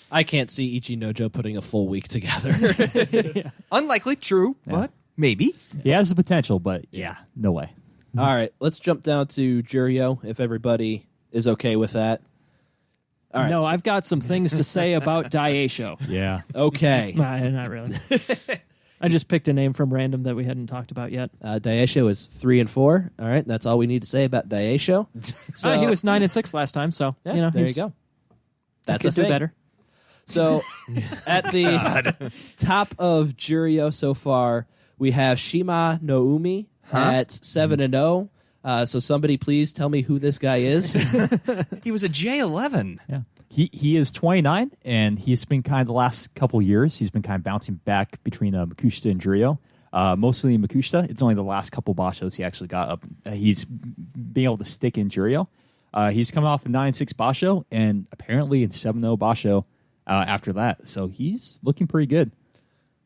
S1: I can't see Ichinojo putting a full week together.
S2: Unlikely, true, but maybe.
S4: He has the potential, but yeah, no way.
S1: All right, let's jump down to Juryo, if everybody is okay with that. All right.
S3: No, I've got some things to say about Daisho.
S4: Yeah.
S1: Okay.
S3: Nah, not really. I just picked a name from random that we hadn't talked about yet.
S1: Daisho is 3 and 4. All right, that's all we need to say about Daisho. So
S3: He was 9 and 6 last time, so
S1: yeah, there you go. That's
S3: could
S1: a thing.
S3: do better.
S1: So at the top of Juryo so far, we have Shima Noumi at 7 and 0. So somebody please tell me who this guy is.
S2: He was a J11.
S4: Yeah. He is 29, and he's been kind of the last couple years, he's been kind of bouncing back between Makushita and Juryo. Mostly Makushita. It's only the last couple Bashos he actually got up. He's being able to stick in Juryo. He's coming off a 9-6 Basho, and apparently in 7-0 Basho after that. So he's looking pretty good.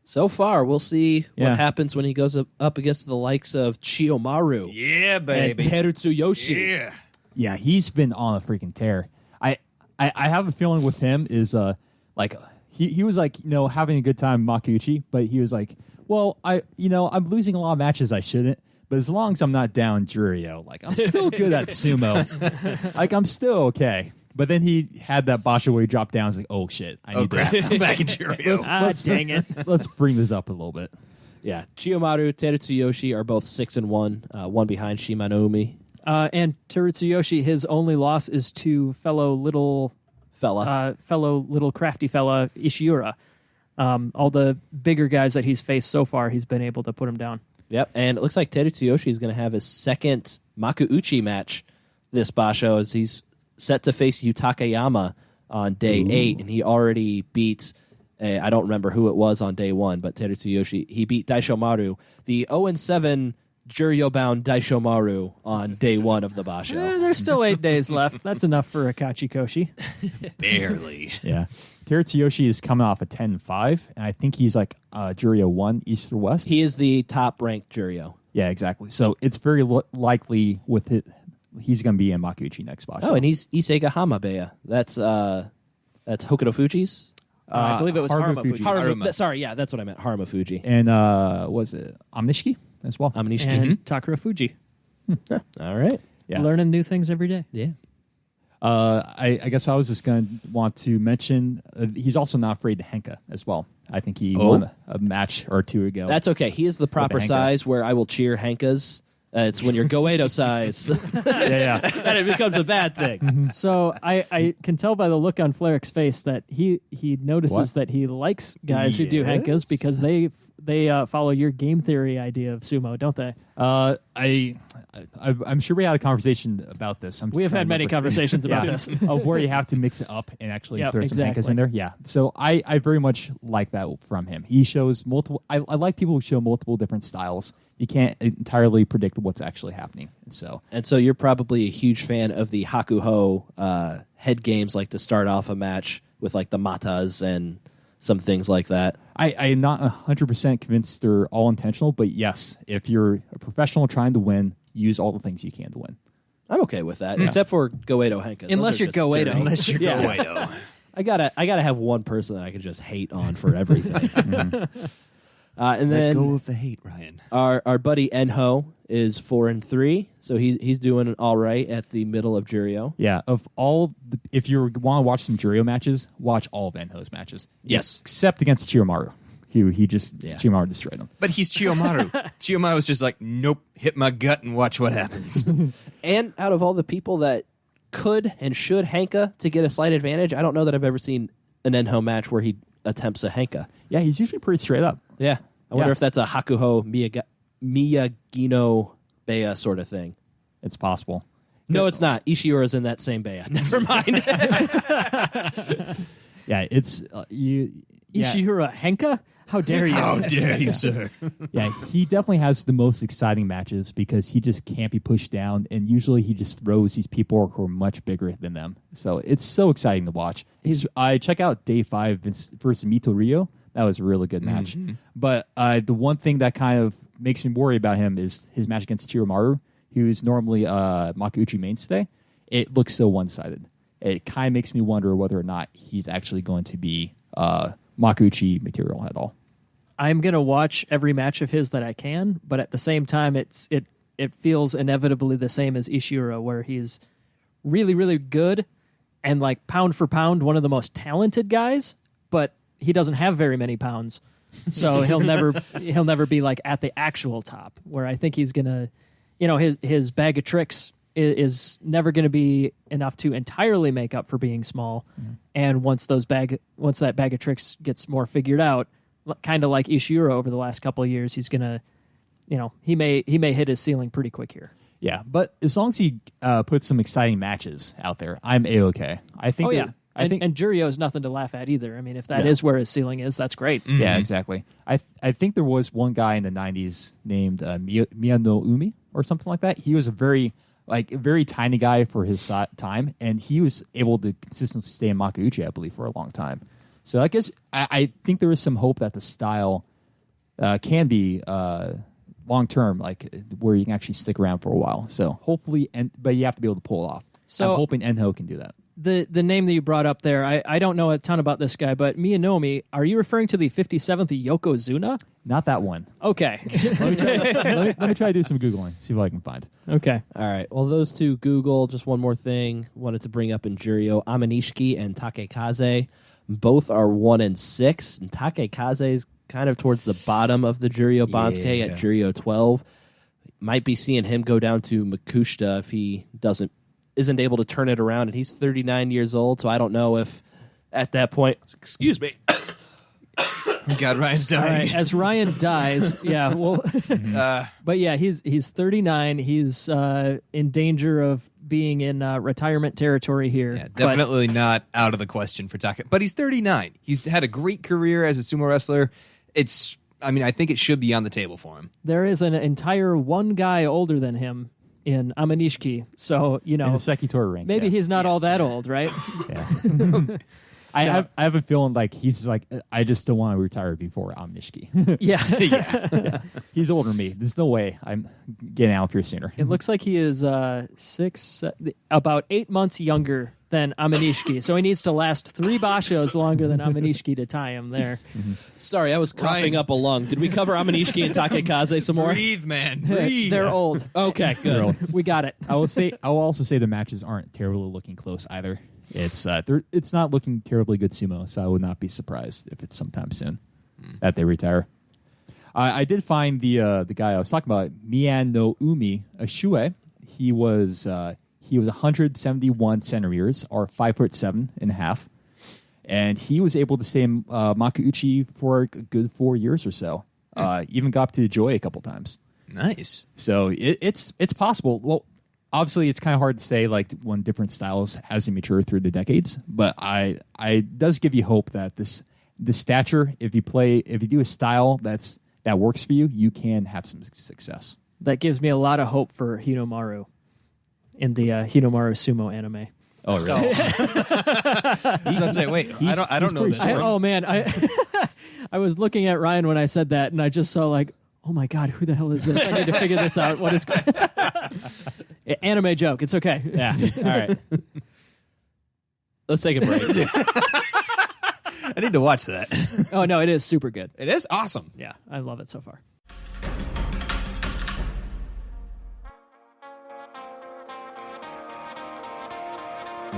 S1: So far, we'll see
S4: Yeah.
S1: what happens when he goes up against the likes of Chiyomaru
S2: Yeah,
S1: and
S2: baby.
S1: Terutsuyoshi.
S2: Yeah.
S4: Yeah, he's been on a freaking tear. I have a feeling with him is like he was like, you know, having a good time Makuuchi, but he was like, well, I'm losing a lot of matches I shouldn't, but as long as I'm not down Juryo, like I'm still good at sumo. Like I'm still okay. But then he had that Basho where he dropped down. He's like, oh shit, I need
S2: crap. I'm back in Juryo.
S3: Dang it.
S4: Let's bring this up a little bit.
S1: Yeah, Chiyomaru, Terutsuyoshi are both 6 and 1, one behind Shima Noumi.
S3: And Terutsuyoshi, his only loss is to fellow little crafty fella Ishiura. All the bigger guys that he's faced so far, he's been able to put him down.
S1: Yep, and it looks like Terutsuyoshi is going to have his second Makuuchi match this Basho as he's set to face Yutakayama on day 8, and he already beat, I don't remember who it was on day 1, but Terutsuyoshi, he beat Daishomaru, the 0-7 Juryo-bound Daishomaru on day 1 of the Basho.
S3: There's still 8 days left. That's enough for Akachi Koshi.
S2: Barely.
S4: Yeah. Terutsuyoshi is coming off a 10-5, and I think he's like Juryo 1, East or West.
S1: He is the top-ranked Juryo.
S4: Yeah, exactly. So it's very likely with it, he's going to be in Makuuchi next Basho.
S1: Oh, and he's Isega Hamabeya. That's Hokuto Fuji's?
S3: I believe it was
S4: Harumafuji.
S3: Harumafuji.
S1: Sorry, yeah, that's what I meant. Harumafuji.
S4: And was it Omnishiki as well?
S1: Aminishiki.
S3: And Takara Fuji.
S1: All right.
S4: Yeah.
S3: Learning new things every day.
S1: Yeah.
S4: I guess I was just going to want to mention he's also not afraid to Henka as well. I think he won a match or two ago.
S1: That's okay. He is the proper
S4: Henka.
S1: size where I will cheer Henkas It's when you're Goedo size.
S4: Yeah.
S1: And it becomes a bad thing.
S3: So I can tell by the look on Flarrick's face that he notices
S4: What?
S3: that he likes guys who do henkas because they follow your game theory idea of sumo, don't they?
S4: I'm sure we had a conversation about this.
S3: We have had many conversations about this.
S4: Of where you have to mix it up and actually
S3: Yep,
S4: throw some
S3: exactly.
S4: henkas in there. Yeah. So I very much like that from him. He shows multiple. I like people who show multiple different styles. You can't entirely predict what's actually happening.
S1: And so you're probably a huge fan of the Hakuho head games, like to start off a match with like the matas and some things like that.
S4: I am not 100% convinced they're all intentional, but yes, if you're a professional trying to win, use all the things you can to win.
S1: I'm okay with that, except for Goedo henkas.
S3: Unless you're Goedo.
S2: Unless you're Goedo.
S1: I gotta have one person that I can just hate on for everything. And
S2: Let
S1: then
S2: go of the hate, Ryan.
S1: our buddy Enho is 4-3, so he's doing all right at the middle of Juryo.
S4: Yeah, if you want to watch some Juryo matches, watch all of Enho's matches.
S1: Yes.
S4: Except against Chiyomaru. Chiyomaru destroyed him.
S2: But he's Chiyomaru. Chiyomaru's just like, nope, hit my gut and watch what happens.
S1: And out of all the people that could and should Henka to get a slight advantage, I don't know that I've ever seen an Enho match where he attempts a Henka.
S4: Yeah, he's usually pretty straight up.
S1: Yeah. I wonder
S4: Yeah.
S1: if that's a Hakuho Miyagino Bea sort of thing.
S4: It's possible.
S1: No, it's not. Ishiura's in that same Bea. Never mind.
S4: Yeah, it's you. Yeah,
S3: Ishihara henka? How dare you?
S2: How dare you, sir?
S4: yeah, he definitely has the most exciting matches because he just can't be pushed down, and usually he just throws these people who are much bigger than them. So it's so exciting to watch. I check out Day 5 versus Mito Rio. That was a really good match. But the one thing that kind of makes me worry about him is his match against Chiyomaru, who's normally a Makuuchi mainstay. It looks so one-sided. It kind of makes me wonder whether or not he's actually going to be Makuuchi material at all.
S3: I'm going to watch every match of his that I can, but at the same time, it feels inevitably the same as Ishihara, where he's really, really good and like pound for pound, one of the most talented guys, but he doesn't have very many pounds. So he'll never be like at the actual top, where I think he's going to, his bag of tricks is never going to be enough to entirely make up for being small. And once that bag of tricks gets more figured out, kind of like Ishihara over the last couple of years, he's going to, he may hit his ceiling pretty quick here.
S4: Yeah, but as long as he puts some exciting matches out there, I'm A-okay. I think.
S3: Oh, yeah. And Juryo is nothing to laugh at either. I mean, if that is where his ceiling is, that's great.
S4: Yeah, exactly. I think there was one guy in the 90s named Miyano Umi or something like that. He was a very tiny guy for his time, and he was able to consistently stay in Makuuchi, I believe, for a long time. So I guess I think there is some hope that the style can be long-term, like where you can actually stick around for a while. So hopefully, but you have to be able to pull it off. So I'm hoping Enho can do that.
S3: The name that you brought up there, I don't know a ton about this guy, but Miyanomi, are you referring to the 57th Yokozuna?
S4: Not that one.
S3: Okay.
S4: Let me try to do some Googling, see what I can find.
S3: Okay.
S1: All right. Well, those two Google. Just one more thing. Wanted to bring up in Juryo, Amanishiki and Takekaze. Both are 1-6, and Takekaze is kind of towards the bottom of the Juryo Bansuke at Juryo 12. Might be seeing him go down to Makushita if he isn't able to turn it around, and he's 39 years old. So I don't know if at that point. Excuse me.
S2: God, Ryan's
S3: All
S2: dying.
S3: right. As Ryan dies, yeah. Well, but yeah, he's 39. He's in danger of being in retirement territory here.
S2: Yeah, definitely not out of the question for Taka. But he's 39. He's had a great career as a sumo wrestler. I think it should be on the table for him.
S3: There is an entire one guy older than him in Amanishiki. So,
S4: In the Sekitori ranks.
S3: maybe
S4: yeah.
S3: he's not all that old, right?
S4: Yeah. I have a feeling like he's like, I just don't want to retire before I'm Nishiki.
S3: Yeah.
S4: He's older than me. There's no way I'm getting out here sooner.
S3: It looks like he is about 8 months younger than Amanishiki. So he needs to last 3 bashos longer than Amanishiki to tie him there.
S1: Sorry, I was coughing up a lung. Did we cover Amanishiki and Takekaze some more?
S2: Breathe, man. Breathe.
S3: They're old.
S1: Okay, good.
S3: We got it.
S4: I will also say the matches aren't terribly looking close either. It's not looking terribly good sumo, so I would not be surprised if it's sometime soon that they retire. I did find the guy I was talking about, Mian no Umi Ashue. He was 171 centimeters, or 5'7.5", and he was able to stay in Makuuchi for a good 4 years or so. Even got up to Joy a couple times.
S2: Nice.
S4: So it's possible. Well, obviously, it's kind of hard to say like when different styles has to mature through the decades, but I does give you hope that the stature, if you do a style that works for you, you can have some success.
S3: That gives me a lot of hope for Hinomaru in the Hinomaru Sumo anime.
S4: Oh, really?
S2: Let's say, wait, I don't know this.
S3: I was looking at Ryan when I said that, and I just saw like, oh my god, who the hell is this? I need to figure this out. What is anime joke? It's okay.
S4: Yeah. All right.
S1: Let's take a break.
S2: I need to watch that.
S3: Oh no, it is super good.
S2: It is awesome.
S3: Yeah, I love it so far.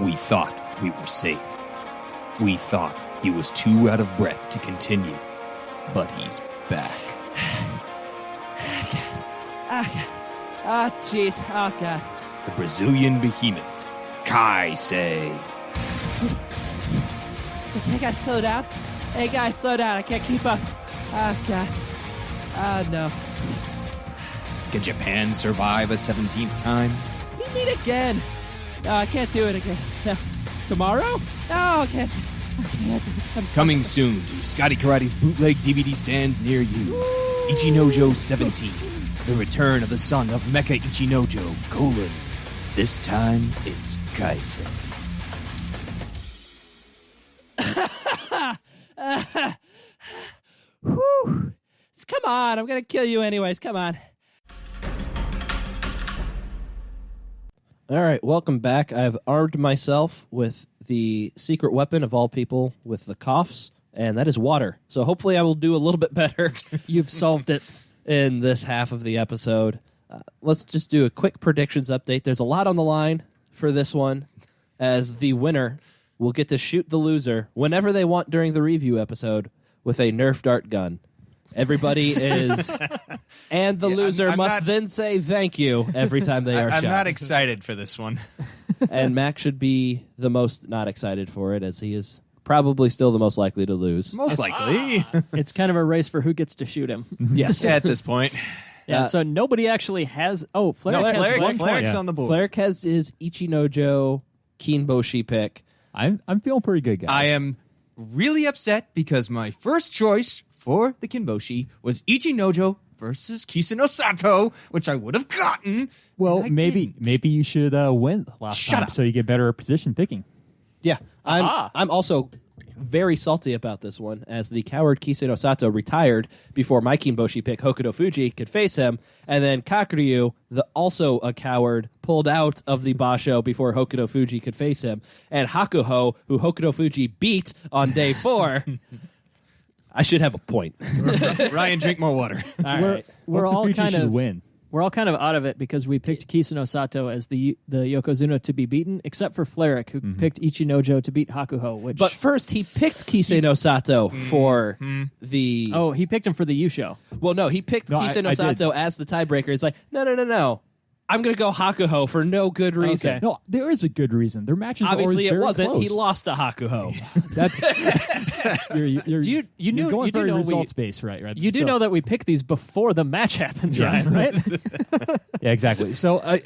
S2: We thought we were safe. We thought he was too out of breath to continue. But he's back.
S1: Jeez. Oh, God.
S2: The Brazilian behemoth, Kai-Sei.
S1: Hey, guys, slow down. Hey, guys, slow down. I can't keep up. Oh, God. Oh, no.
S2: Can Japan survive a 17th time?
S1: We meet again. No, I can't do it again. No. Tomorrow? No, I can't.
S2: Coming soon to Scotty Karate's bootleg DVD stands near you. Ichinojo 17. The return of the son of Mecha Ichinojo, : this time it's Kai-Sei.
S1: Whew. Come on, I'm going to kill you anyways. Come on. All right, welcome back. I've armed myself with the secret weapon of all people with the coughs, and that is water. So hopefully I will do a little bit better.
S3: You've solved it.
S1: In this half of the episode. Let's just do a quick predictions update. There's a lot on the line for this one, as the winner will get to shoot the loser whenever they want during the review episode with a Nerf dart gun. Everybody is... And the loser must then say thank you every time they are shot.
S2: I'm not excited for this one.
S1: And Mac should be the most not excited for it, as he is probably still the most likely to lose.
S2: Most likely.
S3: It's kind of a race for who gets to shoot him.
S1: Yes.
S2: At this point.
S3: Yeah, so nobody actually has... Oh, Flarek has one point.
S2: Flarek's on the board.
S1: Flarek has his Ichinojo Kinboshi pick.
S4: I'm feeling pretty good, guys.
S2: I am really upset because my first choice for the Kinboshi was Ichinojo versus Kiseno Sato, which I would have gotten.
S4: Well, maybe you should win last time so you get better position picking.
S1: Yeah, I'm also very salty about this one, as the coward Kiseno Sato retired before my Kinboshi pick Hokuto Fuji could face him, and then Kakuryu, also a coward, pulled out of the Basho before Hokuto Fuji could face him, and Hakuho, who Hokuto Fuji beat on day 4. I should have a point.
S2: Ryan, drink more water.
S3: All right. We're all
S4: Fuji
S3: kind
S4: should
S3: of
S4: win.
S3: We're all kind of out of it because we picked Kiseno Sato as the Yokozuna to be beaten, except for Flarek, who picked Ichinojo to beat Hakuho.
S1: But first, he picked Kiseno Sato for the...
S3: Oh, he picked him for the Yusho.
S1: Well, no, he picked Kiseno Sato as the tiebreaker. It's like, no. I'm going to go Hakuho for no good reason.
S3: Okay.
S4: No, there is a good reason. Their matches
S1: Obviously,
S4: are always
S1: it wasn't.
S4: close.
S1: He lost to Hakuho.
S4: That's you're going very results based, right?
S3: You do know that we pick these before the match happens, Ryan, right?
S4: Yeah, exactly. So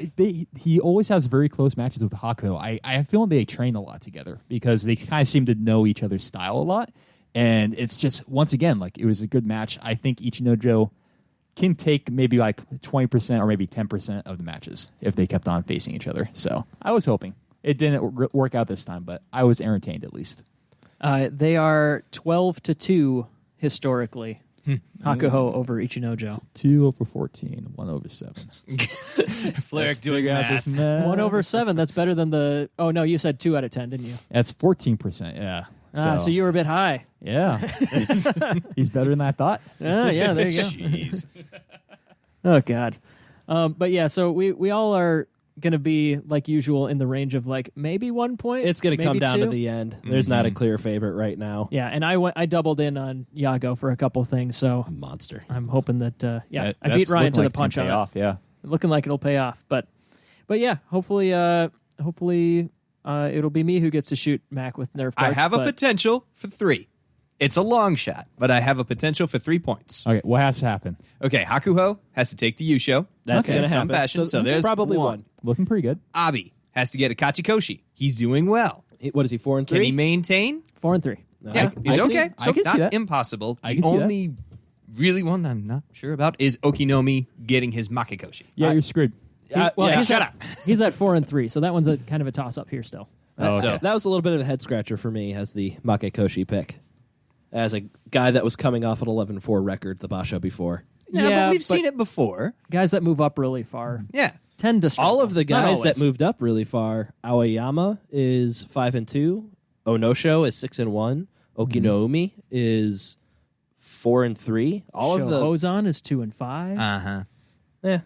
S4: he always has very close matches with Hakuho. I feel they train a lot together because they kind of seem to know each other's style a lot, and it's just once again like it was a good match. I think Ichinojo can take maybe like 20% or maybe 10% of the matches if they kept on facing each other. So I was hoping. It didn't work out this time, but I was entertained at least.
S3: They are 12-2 historically. Hakuho over Ichinojo.
S4: 2 over 14, 1 over 7.
S2: Flarek doing math.
S3: 1 over 7, that's better than the... Oh, no, you said 2 out of 10, didn't you?
S4: That's 14%, yeah.
S3: So you were a bit high.
S4: Yeah. He's better than I thought.
S3: Yeah, there you go.
S2: Jeez.
S3: Oh, God. But yeah, so we all are going to be, like usual, in the range of like maybe 1 point.
S1: It's going to come
S3: maybe
S1: down to
S3: 2.
S1: the end. There's not a clear favorite right now.
S3: Yeah, and I doubled in on Yago for a couple things, so
S1: Monster.
S3: I'm hoping that I
S4: That's
S3: beat Ryan
S4: looking
S3: to
S4: like
S3: the punch
S4: it's gonna
S3: on
S4: pay
S3: it.
S4: off. Yeah.
S3: Looking like it'll pay off, but yeah, hopefully it'll be me who gets to shoot Mac with Nerf darts.
S2: I have a
S3: but
S2: potential for 3. It's a long shot, but I have a potential for 3 points.
S4: Okay, what has to happen?
S2: Okay, Hakuho has to take the Yusho.
S1: That's
S3: Okay.
S1: going to
S2: Some
S1: happen.
S2: fashion, so there's
S1: probably
S2: one.
S1: one.
S4: Looking pretty good.
S2: Abi has to get a Kachikoshi. He's doing well.
S1: What is he, 4 and 3?
S2: Can he maintain?
S3: 4 and 3.
S2: Yeah, he's
S4: I
S2: okay.
S4: see-
S2: So
S4: I can see
S2: not
S4: that.
S2: impossible.
S4: I
S2: The
S4: can see that.
S2: only really one I'm not sure about is Okinomi getting his Makekoshi.
S4: Yeah, you're screwed.
S3: Well,
S2: yeah,
S3: he's
S2: shut
S3: at,
S2: up.
S3: He's at 4 and 3, so that one's kind of a toss up here still.
S4: Oh, okay.
S2: So
S1: That was a little bit of a head scratcher for me as the Makekoshi pick. As a guy that was coming off an 11-4 record the Basho before.
S2: yeah,
S3: Yeah,
S2: but we've
S3: but-
S2: seen it before.
S3: Guys that move up really far
S2: Yeah.
S3: tend to struggle.
S1: All of the
S3: Not
S1: guys that
S3: always.
S1: moved up really far, Aoyama is 5 and 2, Onosho is 6 and 1, Okinoumi is 4 and 3. All of the
S3: Hozan is 2 and 5.
S2: Uh-huh.
S1: yeah.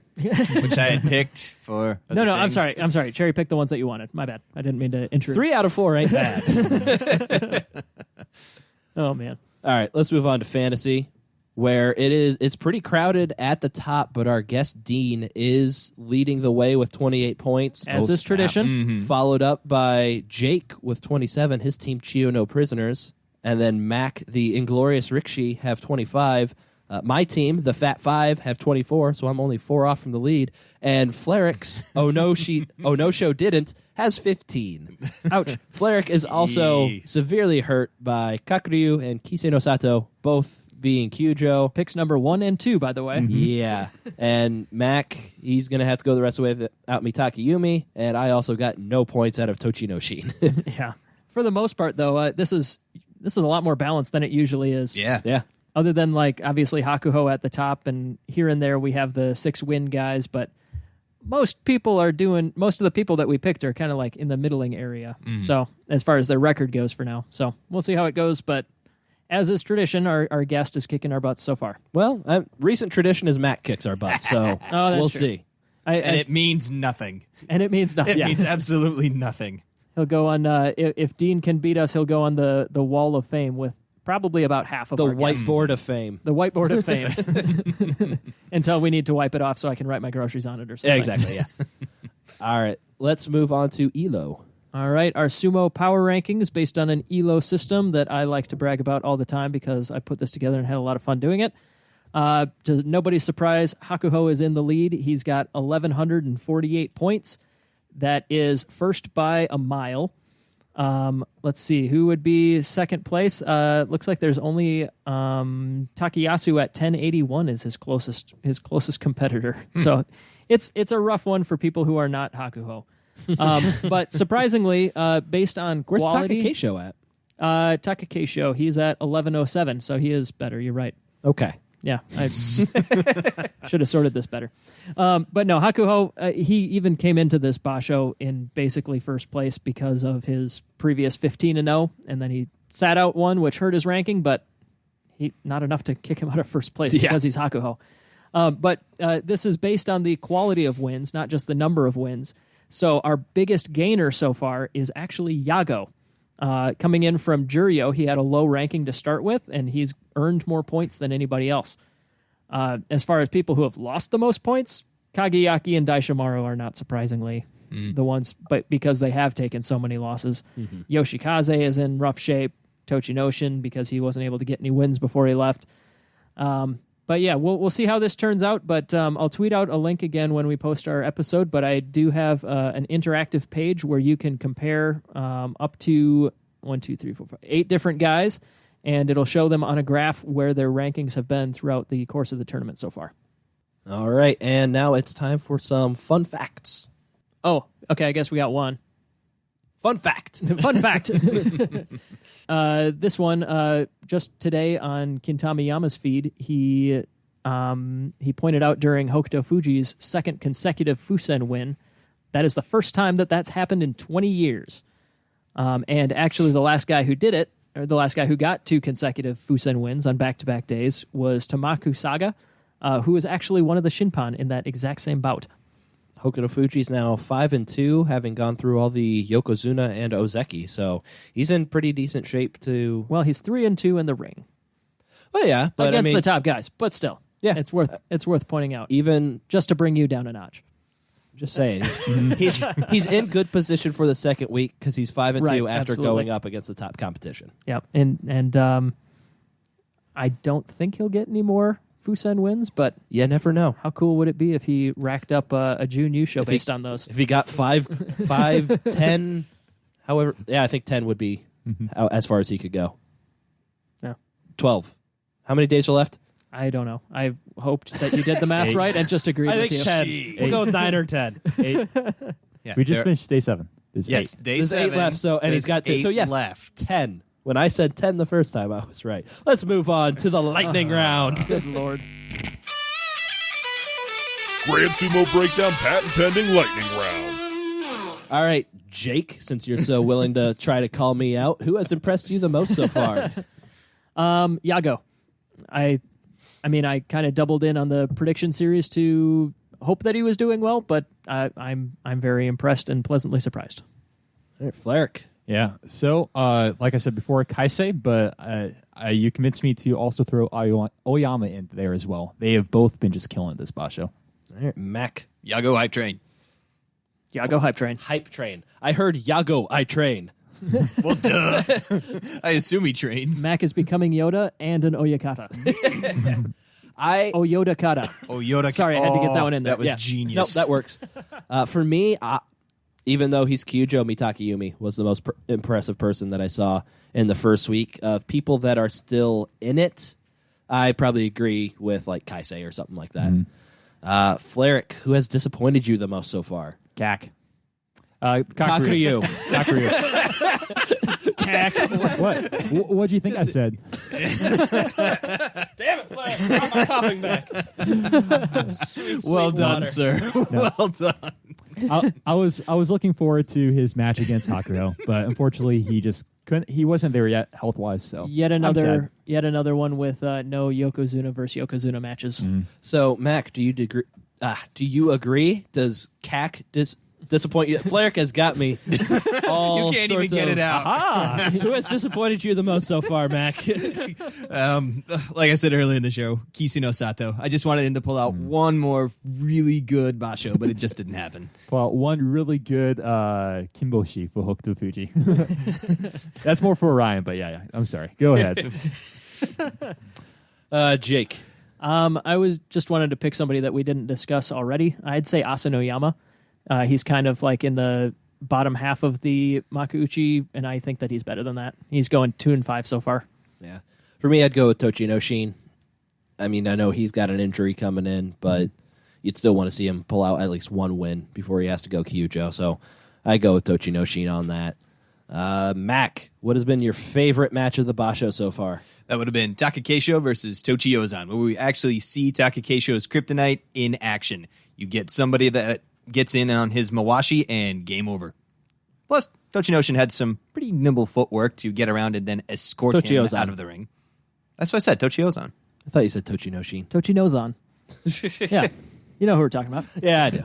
S2: Which I had picked for
S3: no,
S2: other
S3: I'm
S2: things.
S3: sorry. I'm sorry. Cherry picked the ones that you wanted. My bad. I didn't mean to intrude.
S1: 3 out of 4 ain't bad.
S3: Oh man.
S1: All right, let's move on to fantasy, where it's pretty crowded at the top, but our guest Dean is leading the way with 28 points.
S3: As is tradition.
S1: Followed up by Jake with 27, his team Chio No Prisoners, and then Mac, the Inglorious Rikishi, have 25. My team, the Fat Five, have 24, so I'm only 4 off from the lead. And Flarix, Oh No Show didn't, has 15. Ouch. Flaric is also
S2: Yee.
S1: severely hurt by Kakuryu and Kisei no Sato, both being Kyujo.
S3: Picks number 1 and 2, by the way.
S1: Yeah. And Mac, he's going to have to go the rest of the way without Mitaki Yumi, and I also got no points out of Tochino Shin.
S3: Yeah. For the most part, though, this is a lot more balanced than it usually is.
S2: Yeah.
S1: Yeah.
S3: Other than, like, obviously Hakuho at the top, and here and there we have the 6-win guys, but most of the people that we picked are kind of like in the middling area. So as far as their record goes for now. So we'll see how it goes, but as is tradition, our guest is kicking our butts so far.
S1: Well, recent tradition is Mac kicks our butts, so
S3: that's
S1: we'll
S3: true.
S1: see.
S2: And it means nothing.
S3: And it means nothing.
S2: It
S3: Yeah.
S2: means absolutely nothing.
S3: He'll go on, if Dean can beat us, he'll go on the Wall of Fame with probably about half of
S1: The
S3: our guests.
S1: whiteboard of fame.
S3: The whiteboard of fame. Until we need to wipe it off so I can write my groceries on it or something.
S1: Yeah, exactly, yeah. All right, let's move on to Elo.
S3: All right, our sumo power rankings based on an ELO system that I like to brag about all the time because I put this together and had a lot of fun doing it. To nobody's surprise, Hakuho is in the lead. He's got 1,148 points. That is first by a mile. Let's see, who would be second place? Looks like there's only Takayasu at 1081 is his closest competitor. So it's a rough one for people who are not Hakuho. But surprisingly, based on
S1: Where's
S3: quality,
S1: Takakeisho at?
S3: Takakeisho, he's at 1107, so he is better. You're right.
S1: Okay.
S3: Yeah, I should have sorted this better. But no, Hakuho, he even came into this Basho in basically first place because of his previous 15-0, and then he sat out one, which hurt his ranking, but not enough to kick him out of first place because he's Hakuho. But this is based on the quality of wins, not just the number of wins. So our biggest gainer so far is actually Yago. Coming in from Juryo, he had a low ranking to start with, and he's earned more points than anybody else. As far as people who have lost the most points, Kageyaki and Daishomaru are not surprisingly the ones, but because they have taken so many losses. Yoshikaze is in rough shape. Tochinoshin, because he wasn't able to get any wins before he left. But yeah, we'll see how this turns out. But I'll tweet out a link again when we post our episode. But I do have an interactive page where you can compare up to 8 different guys, and it'll show them on a graph where their rankings have been throughout the course of the tournament so far.
S1: All right, and now it's time for some fun facts.
S3: Oh, okay. I guess we got one.
S1: Fun fact.
S3: Fun fact. This one, just today on Kintama Yama's feed, he pointed out during Hokuto Fuji's second consecutive Fusen win, that is the first time that's happened in 20 years. And actually the last guy who did it, or the last guy who got 2 consecutive Fusen wins on back-to-back days was Tamaku Saga, who was actually one of the Shinpan in that exact same bout.
S1: Hokuto Fuji's now 5-2, having gone through all the Yokozuna and Ozeki. So he's in pretty decent shape to.
S3: Well, he's 3-2 in the ring.
S1: Well, yeah, but
S3: against the top guys, but still,
S1: yeah,
S3: it's worth pointing out,
S1: even
S3: just to bring you down a notch.
S1: Just saying, he's in good position for the second week because he's 5-2
S3: Right,
S1: after
S3: absolutely.
S1: going up against the top competition.
S3: Yeah, and I don't think he'll get any more Fusen wins, but
S1: You never know.
S3: how cool would it be if he racked up a June U show based on those?
S1: If he got 5, 10, however, yeah, I think 10 would be as far as he could go.
S3: Yeah.
S1: 12. How many days are left?
S3: I don't know. I hoped that you did the math
S4: 8.
S3: right and just agreed
S1: I
S3: with
S1: think
S3: you.
S1: 10.
S2: Jeez.
S1: We'll go with 9 or 10.
S4: 8.
S2: Yeah,
S4: We just
S2: there-
S4: finished day 7. There's
S2: Yes,
S4: 8.
S2: day
S1: There's
S2: 7.
S1: 8 left, and he's got 2.
S2: eight
S1: So, yes,
S2: left.
S1: 10. When I said 10 the first time, I was right. Let's move on to the lightning round.
S3: Good Lord.
S5: Grand Sumo Breakdown patent pending lightning round.
S1: All right, Jake, since you're so willing to try to call me out, who has impressed you the most so far?
S3: Yago. I mean, I kind of doubled in on the prediction series to hope that he was doing well, but I'm very impressed and pleasantly surprised.
S1: All right, Flarek.
S4: Yeah. So, like I said before, Kaisei, but you convinced me to also throw Oyama in there as well. They have both been just killing this basho.
S1: All right, Mac.
S2: Yago Hype Train.
S3: Yago hype train.
S1: Hype train. I heard Yago, I train.
S2: Well, duh. I assume he trains.
S3: Mac is becoming Yoda and an Oyakata. Oyodakata.
S2: Oh, Yoda.
S3: Sorry, I had to get that one in there.
S2: That was
S3: Yeah.
S2: genius.
S1: Nope, that works. For me, even though he's Kyujo, Mitakayumi was the most impressive person that I saw in the first week. Of people that are still in it, I probably agree with like Kaisei or something like that. Flarek, who has disappointed you the most so far?
S4: Cac.
S1: Kakuryu.
S4: Kakuryu. Cac. What? What do you think I said?
S1: Damn it, Flarek. Got my coughing back.
S2: Well done, sir. Well done.
S4: I was looking forward to his match against Hakuho, but unfortunately he just couldn't. He wasn't there yet health wise. So
S3: Yet
S4: I'm sad.
S3: another one with no Yokozuna versus Yokozuna matches.
S1: So, Mac, do you agree? Does CAC disappoint you? Flarek has got me. All
S2: You can't even
S1: sorts
S2: get
S1: of-
S2: it out.
S1: Who has disappointed you the most so far, Mac?
S2: Like I said earlier in the show, Kisino Sato. I just wanted him to pull out one more really good basho, but it just didn't happen.
S4: Well, one really good Kimboshi for Hokuto Fuji. That's more for Orion, but yeah, I'm sorry. Go ahead.
S1: Jake.
S3: I was just wanted to pick somebody that we didn't discuss already. I'd say Asanoyama. He's kind of like in the bottom half of the Makuuchi, and I think that he's better than that. He's going 2-5 so far.
S1: Yeah. For me, I'd go with Tochinoshin. I mean, I know he's got an injury coming in, but you'd still want to see him pull out at least one win before he has to go Kyujo. So I go with Tochinoshin on that. Mac, what has been your favorite match of the basho so far?
S2: That would have been Takakeisho versus Tochi Ozan, where we actually see Takakeisho's kryptonite in action. You get somebody that gets in on his Mawashi and game over. Plus, Tochinoshin had some pretty nimble footwork to get around and then escort
S1: Tochi
S2: him
S1: Ozan.
S2: out of the ring. That's what I said, Tochi Ozan.
S1: I thought you said Tochinoshin.
S3: Tochi Nozan. Yeah. You know who we're talking about.
S1: Yeah, I do.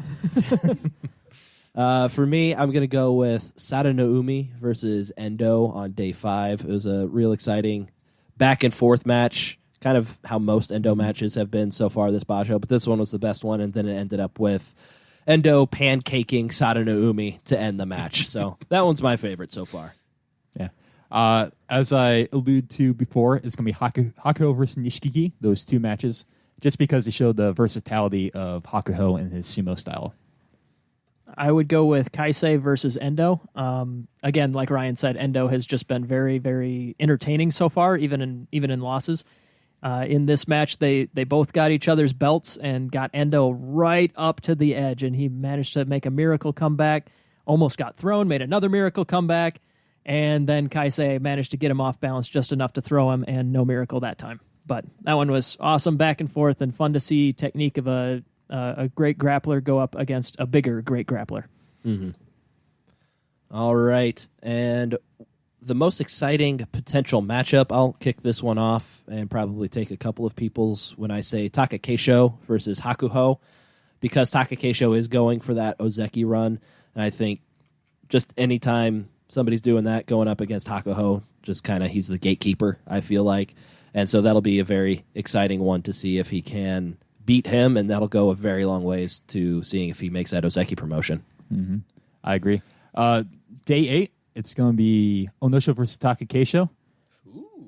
S1: For me, I'm going to go with Sada Naomi versus Endo on day 5. It was a real exciting back and forth match, kind of how most Endo matches have been so far this basho, but this one was the best one, and then it ended up with Endo pancaking Sada Naomi to end the match. So that one's my favorite so far.
S4: Yeah. As I alluded to before, it's going to be Hakuho versus Nishikigi, those two matches, just because they showed the versatility of Hakuho and his sumo style.
S3: I would go with Kaisei versus Endo. Again, like Ryan said, Endo has just been very, very entertaining so far, even in losses. In this match, they both got each other's belts and got Endo right up to the edge, and he managed to make a miracle comeback, almost got thrown, made another miracle comeback, and then Kaisei managed to get him off balance just enough to throw him, and no miracle that time. But that one was awesome, back and forth, and fun to see technique of a great grappler go up against a bigger great grappler.
S1: Mm-hmm. All right. And the most exciting potential matchup, I'll kick this one off and probably take a couple of people's when I say Takakeisho versus Hakuho, because Takakeisho is going for that Ozeki run, and I think just anytime somebody's doing that, going up against Hakuho, just kind of he's the gatekeeper, I feel like. And so that'll be a very exciting one to see if he can beat him, and that'll go a very long ways to seeing if he makes that Ozeki promotion.
S4: Mm-hmm. I agree. Day 8, it's going to be Onosho versus Takakeisho.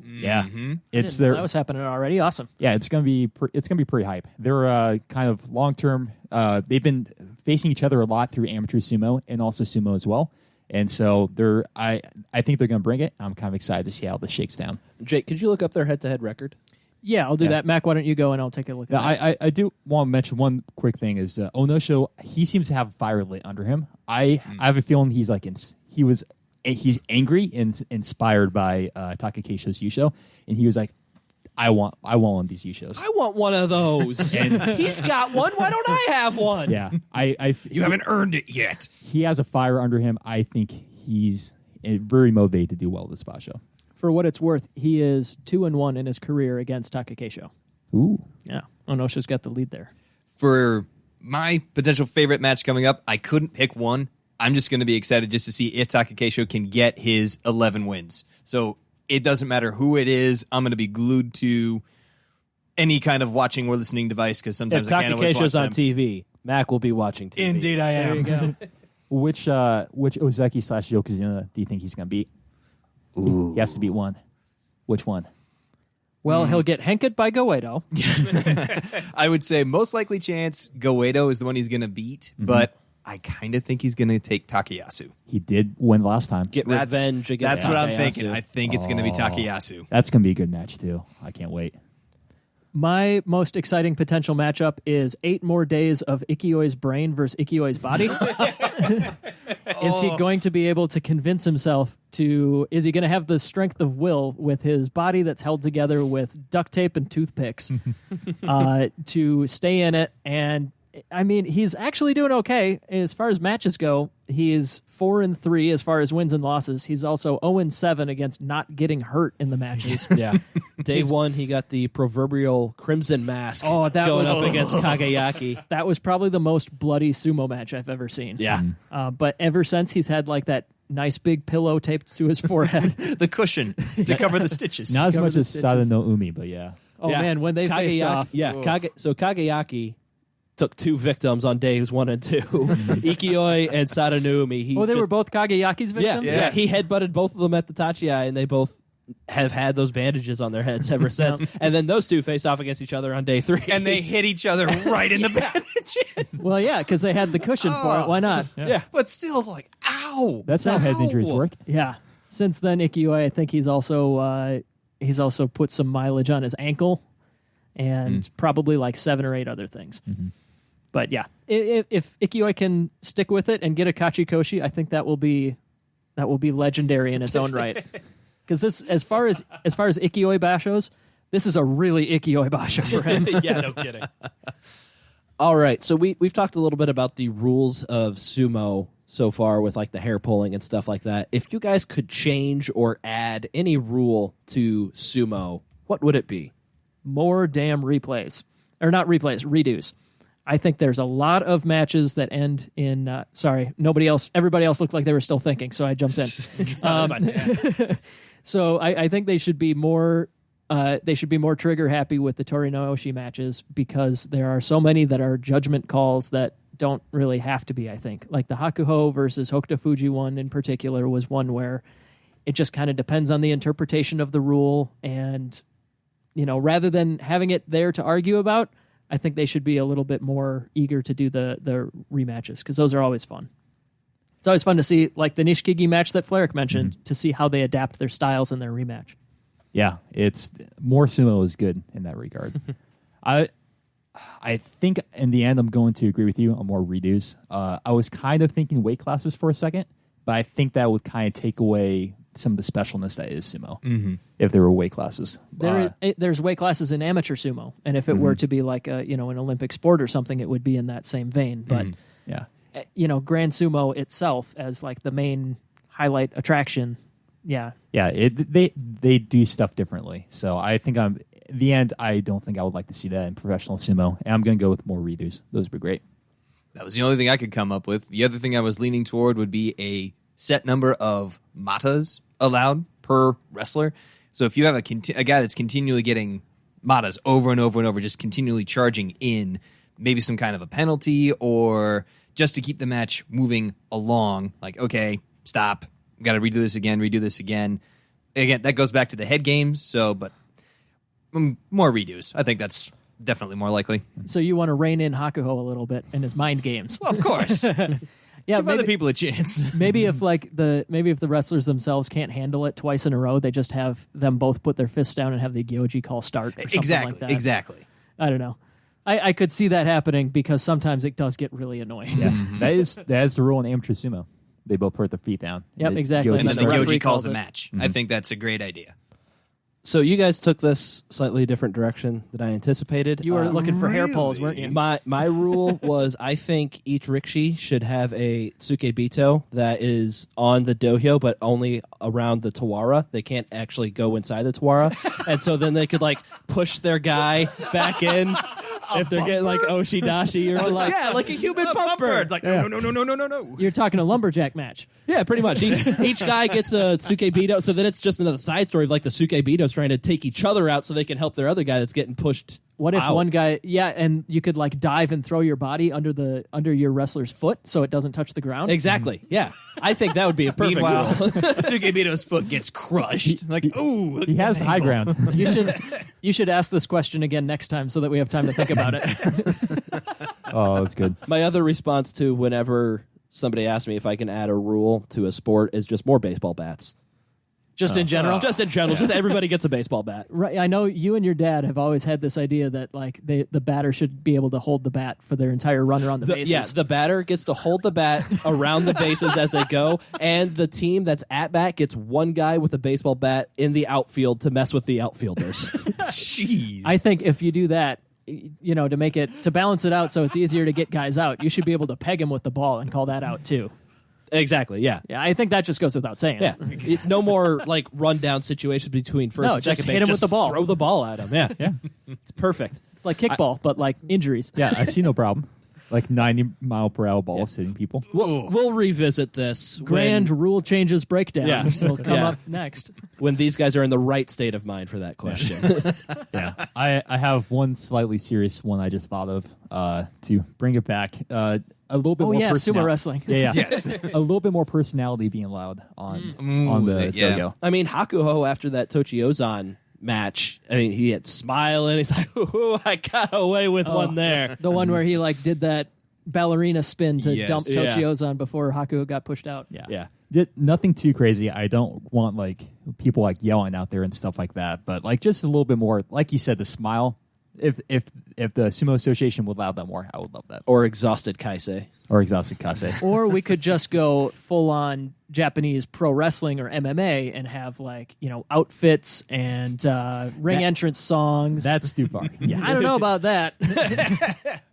S4: Yeah, it's
S3: that was happening already. Awesome.
S4: Yeah, it's gonna be pretty hype. They're kind of long term. They've been facing each other a lot through amateur sumo and also sumo as well. And so I think they're gonna bring it. I'm kind of excited to see how this shakes down.
S1: Jake, could you look up their head-to-head record?
S3: Yeah, I'll do that. Mac, why don't you go and I'll take a look at that.
S4: I do want to mention one quick thing is Onosho. He seems to have fire lit under him. I have a feeling he's he's angry and inspired by Takakeisho's Yusho, and he was like, I want one of these Yushos.
S1: I want one of those. And he's got one. Why don't I have one?
S4: Yeah,
S2: You haven't earned it yet.
S4: He has a fire under him. I think he's very motivated to do well this spot show.
S3: For what it's worth, he is 2-1 in his career against Takakeisho.
S4: Ooh,
S3: Yeah, Onosho's got the lead there.
S2: For my potential favorite match coming up, I couldn't pick one. I'm just going to be excited just to see if Takakeisho can get his 11 wins. So it doesn't matter who it is. I'm going to be glued to any kind of watching or listening device because sometimes
S1: If
S2: I can't always watch
S1: Takakeisho's on
S2: them.
S1: TV, Mac will be watching TV.
S2: Indeed, I am.
S3: There you go.
S4: which Ozeki / Yokozuna do you think he's going to beat? Ooh, he has to beat one. Which one?
S3: Well, he'll get henked by Goedo.
S2: I would say most likely chance Goedo is the one he's going to beat, but I kind of think he's going to take Takayasu.
S4: He did win last time.
S1: Get revenge against
S2: That's what I'm
S1: Takayasu.
S2: thinking. I think it's going to be Takayasu.
S4: That's going to be a good match too. I can't wait.
S3: My most exciting potential matchup is 8 more days of Ikkyoi's brain versus Ikkyoi's body. Is he going to be able to convince himself to... Is he going to have the strength of will with his body that's held together with duct tape and toothpicks to stay in it? And, I mean, he's actually doing okay. As far as matches go, he is 4-3 as far as wins and losses. He's also 0-7 against not getting hurt in the matches.
S1: Yeah. Day 1, he got the proverbial crimson mask
S3: Oh, that
S1: going
S3: was-
S1: up against Kagayaki.
S3: That was probably the most bloody sumo match I've ever seen.
S1: Yeah.
S3: But ever since, he's had like that nice big pillow taped to his forehead.
S2: The cushion to cover the stitches.
S4: Not as
S3: Cover
S4: much
S3: the
S4: as
S3: stitches.
S4: Sada no Umi, but yeah.
S3: Oh
S1: Yeah.
S3: man, when they faced off,
S1: Yeah, so Kagayaki took 2 victims on days 1 and 2. Ikioi and Sadanumi.
S3: they were both Kagayaki's
S1: Yeah,
S3: victims.
S1: yeah, he headbutted both of them at the Tachiai, and they both have had those bandages on their heads ever since. And then those two faced off against each other on day 3.
S2: And they hit each other right in the bandages.
S3: Well, yeah, because they had the cushion for it. Why not?
S1: yeah.
S2: But still, like, ow.
S4: That's how head injuries work.
S3: Yeah. Since then, Ikioi, I think he's also put some mileage on his ankle, and probably like 7 or 8 other things.
S4: Mm-hmm.
S3: But yeah, if Ikioi can stick with it and get a Kachikoshi, I think that will be legendary in its own right. Because this, as far as Ikioi bashos, this is a really Ikioi basho for him.
S1: Yeah, no kidding. All right, so we've talked a little bit about the rules of sumo so far with like the hair pulling and stuff like that. If you guys could change or add any rule to sumo, what would it be?
S3: More damn replays. Or not replays, redos. I think there's a lot of matches that end in everybody else looked like they were still thinking, so I jumped in. So I think they should be more trigger happy with the Torinaoshi matches, because there are so many that are judgment calls that don't really have to be, I think. Like the Hakuho versus Hokuto Fuji one in particular was one where it just kind of depends on the interpretation of the rule, and rather than having it there to argue about, I think they should be a little bit more eager to do the rematches, because those are always fun. It's always fun to see, like the Nishikigi match that Fleric mentioned, to see how they adapt their styles in their rematch.
S4: Yeah, it's more sumo is good in that regard. I think in the end I'm going to agree with you on more redos. I was kind of thinking weight classes for a second, but I think that would kind of take away some of the specialness that is sumo if there were weight classes.
S3: There's weight classes in amateur sumo, and if it were to be like an Olympic sport or something, it would be in that same vein. But
S4: Yeah.
S3: Grand Sumo itself as like the main highlight attraction, yeah.
S4: Yeah, they do stuff differently. So I think the end, I don't think I would like to see that in professional sumo. And I'm going to go with more redos. Those would be great.
S2: That was the only thing I could come up with. The other thing I was leaning toward would be a set number of matas allowed per wrestler. So if you have a guy that's continually getting matas over and over and over, just continually charging in, maybe some kind of a penalty or just to keep the match moving along, like, okay, stop, got to redo this again. Again, that goes back to the head games, but more redos. I think that's definitely more likely.
S3: So you want to rein in Hakuho a little bit in his mind games.
S2: Well, of course.
S3: Yeah,
S2: give other people a chance.
S3: maybe if the wrestlers themselves can't handle it twice in a row, they just have them both put their fists down and have the Gyoji call start or something like that.
S2: Exactly.
S3: I don't know. I could see that happening because sometimes it does get really annoying.
S4: Yeah, that is the rule in amateur sumo. They both put their feet down.
S3: Yep, exactly.
S2: And then the
S3: referee
S2: Gyoji calls the
S3: it.
S2: match. I think that's a great idea.
S1: So you guys took this slightly different direction than I anticipated.
S3: You were looking for hair pulls, weren't you?
S1: My rule was I think each rikishi should have a tsukebito that is on the dohyo, but only around the tawara. They can't actually go inside the tawara. And so then they could push their guy back in if they're getting oshidashi or like a human bumper.
S2: It's like, no.
S3: You're talking a lumberjack match.
S1: Yeah, pretty much. Each guy gets a tsukebito, so then it's just another side story of the tsukebitos trying to take each other out so they can help their other guy that's getting pushed.
S3: What if
S1: out.
S3: one guy, and you could dive and throw your body under your wrestler's foot so it doesn't touch the ground?
S1: Exactly. Yeah, I think that would be a perfect
S2: Meanwhile,
S1: rule.
S2: the Tsukebito's foot gets crushed. Ooh,
S4: He has the high ground.
S3: You should ask this question again next time so that we have time to think about it.
S4: Oh, that's good.
S1: My other response to whenever somebody asks me if I can add a rule to a sport is just more baseball bats.
S3: Just in general?
S1: Just in general. Just everybody gets a baseball bat.
S3: Right. I know you and your dad have always had this idea that the batter should be able to hold the bat for their entire run around the bases.
S1: Yeah, the batter gets to hold the bat around the bases as they go, and the team that's at bat gets one guy with a baseball bat in the outfield to mess with the outfielders.
S2: Jeez.
S3: I think if you do that, to balance it out so it's easier to get guys out, you should be able to peg him with the ball and call that out too.
S1: Exactly, yeah.
S3: Yeah, I think that just goes without saying.
S1: Yeah. No more rundown situations between first and second
S3: just
S1: base.
S3: hit him with
S1: Just
S3: the ball.
S1: Throw the ball at him. Yeah.
S4: Yeah.
S1: It's perfect.
S3: It's like kickball, but injuries.
S4: Yeah, I see no problem. 90-mile-per-hour balls hitting people.
S1: We'll revisit this.
S3: Grand rule changes breakdown will come
S1: Yeah.
S3: up next.
S1: When these guys are in the right state of mind for that question.
S4: Yeah, I have one slightly serious one I just thought of to bring it back. A little bit more
S3: sumo wrestling.
S4: Yeah.
S2: Yes.
S4: A little bit more personality being allowed on the dojo.
S1: I mean, Hakuho, after that Tochiozan match, he had smiling. He's like, ooh, I got away with one there.
S3: The one where he did that ballerina spin to
S2: Yes.
S3: dump
S1: Yeah.
S3: Tochiozan before Hakuho got pushed out.
S1: Yeah.
S4: Nothing too crazy. I don't want people yelling out there and stuff like that, but just a little bit more, like you said, the smile. If the Sumo Association would allow that more, I would love that.
S1: Or exhausted Kaisei.
S4: Or exhausted kase.
S3: Or we could just go full on Japanese pro wrestling or MMA and have outfits and ring entrance songs.
S4: That's too far.
S3: Yeah, I don't know about that.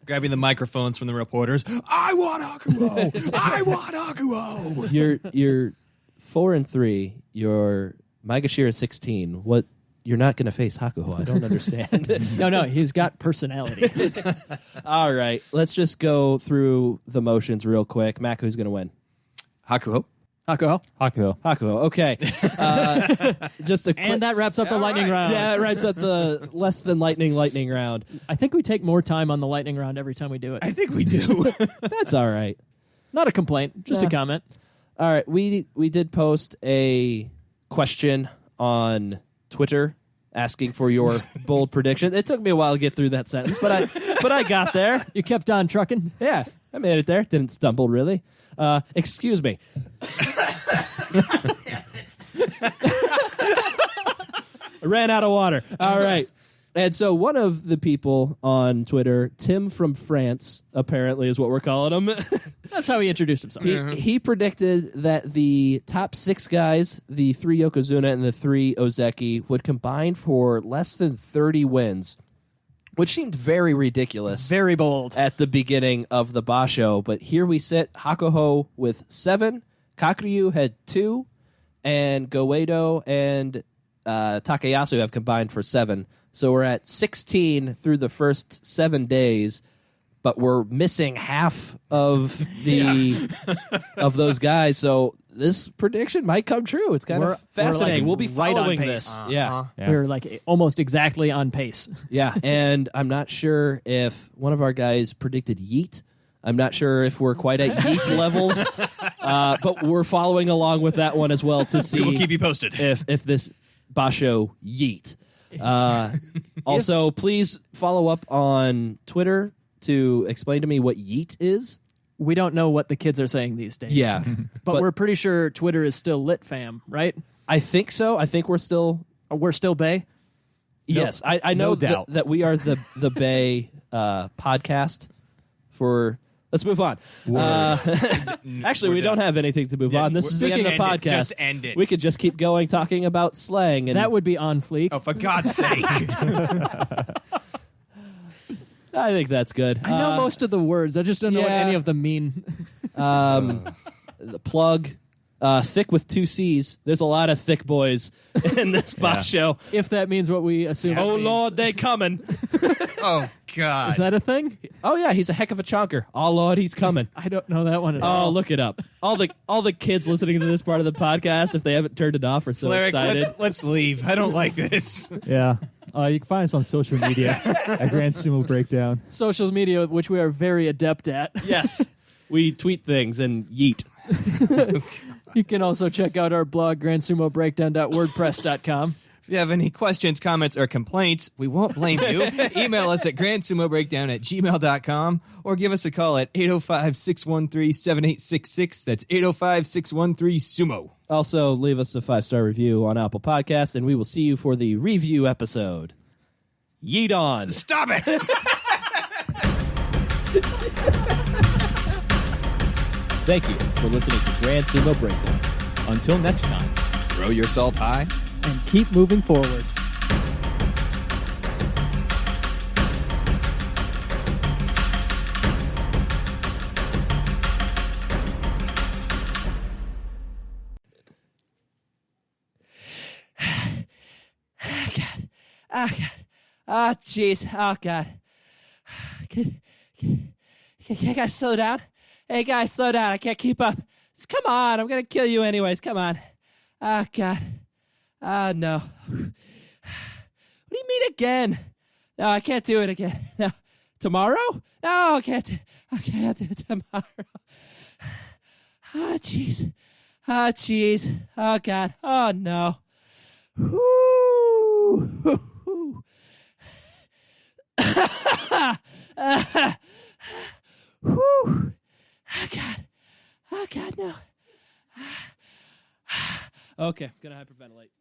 S2: Grabbing the microphones from the reporters. I want Hakuho! I want Hakuho!
S1: You're 4-3. You're Maegashira 16. What? You're not going to face Hakuho. I don't understand.
S3: No, he's got personality.
S1: All right, let's just go through the motions real quick. Mac, who's going to win?
S2: Hakuho.
S3: Hakuho.
S1: Hakuho. Okay. Just a quick,
S3: And that wraps up the lightning round.
S1: yeah, that wraps up the less than lightning round.
S3: I think we take more time on the lightning round every time we do it.
S2: I think we do.
S1: That's all right.
S3: Not a complaint, just a comment.
S1: All right, we did post a question on Twitter asking for your bold prediction. It took me a while to get through that sentence, but I got there.
S3: You kept on trucking.
S1: Yeah, I made it there. Didn't stumble really. Excuse me. I ran out of water. All right. And so one of the people on Twitter, Tim from France, apparently is what we're calling him.
S3: That's how he introduced himself.
S1: He predicted that the top 6 guys, the 3 Yokozuna and the 3 Ozeki, would combine for less than 30 wins, which seemed very ridiculous
S3: Very bold.
S1: at the beginning of the Basho. But here we sit, Hakuho with 7, Kakuryu had 2, and Goeido and Takayasu have combined for 7. So we're at 16 through the first 7 days. but we're missing half of of those guys. So this prediction might come true. It's kind of fascinating. We'll be
S3: right
S1: following
S3: on
S1: this.
S3: pace.
S1: Yeah.
S3: We're like almost exactly on pace.
S1: Yeah, and I'm not sure if one of our guys predicted yeet. I'm not sure if we're quite at yeet levels, but we're following along with that one as well to see.
S2: We'll keep you posted
S1: if this basho yeet. Also, please follow up on Twitter to explain to me what yeet is.
S3: We don't know what the kids are saying these days.
S1: Yeah,
S3: but we're pretty sure Twitter is still lit, fam, right?
S1: I think so. I think we're still
S3: Bay.
S1: Yes, I know that we are the Bay podcast for. Let's move on. Actually, we don't have anything to move on. This is the end of the podcast.
S2: Just end it.
S1: We could just keep going talking about slang. And
S3: that would be on fleek.
S2: Oh, for God's sake.
S1: I think that's good.
S3: I know most of the words. I just don't know what any of them mean.
S1: The plug. Thick with 2 C's. There's a lot of thick boys in this box show.
S3: If that means what we assume.
S1: Oh,
S3: it means.
S1: Lord, they coming.
S2: Oh, God.
S3: Is that a thing?
S1: Oh, yeah, he's a heck of a chonker. Oh, Lord, he's coming.
S3: I don't know that one at all.
S1: Oh, look it up. All the kids listening to this part of the podcast, if they haven't turned it off, are so excited.
S2: Let's leave. I don't like this.
S4: Yeah. You can find us on social media at Grand Sumo Breakdown.
S3: Social media, which we are very adept at.
S1: Yes. We tweet things and yeet.
S3: You can also check out our blog, grandsumobreakdown.wordpress.com.
S2: If you have any questions, comments, or complaints, we won't blame you. Email us at grandsumobreakdown@gmail.com or give us a call at 805-613-7866. That's 805-613-SUMO.
S1: Also, leave us a 5-star review on Apple Podcast, and we will see you for the review episode. Yeet on.
S2: Stop it!
S1: Thank you for listening to Grand Sumo Breakdown.
S4: Until next time.
S2: Throw your salt high.
S3: And keep moving forward.
S1: Oh, God. Oh, jeez. Oh, God. Can you guys slow down? Hey, guys, slow down. I can't keep up. Just come on. I'm going to kill you anyways. Come on. Oh, God. Oh, no. What do you mean again? No, I can't do it again. No. Tomorrow? No, I can't do it tomorrow. Oh, jeez. Oh, jeez. Oh, God. Oh, no. Whoo. Whew. Oh, God. Oh, God, no. Okay, I'm going to hyperventilate.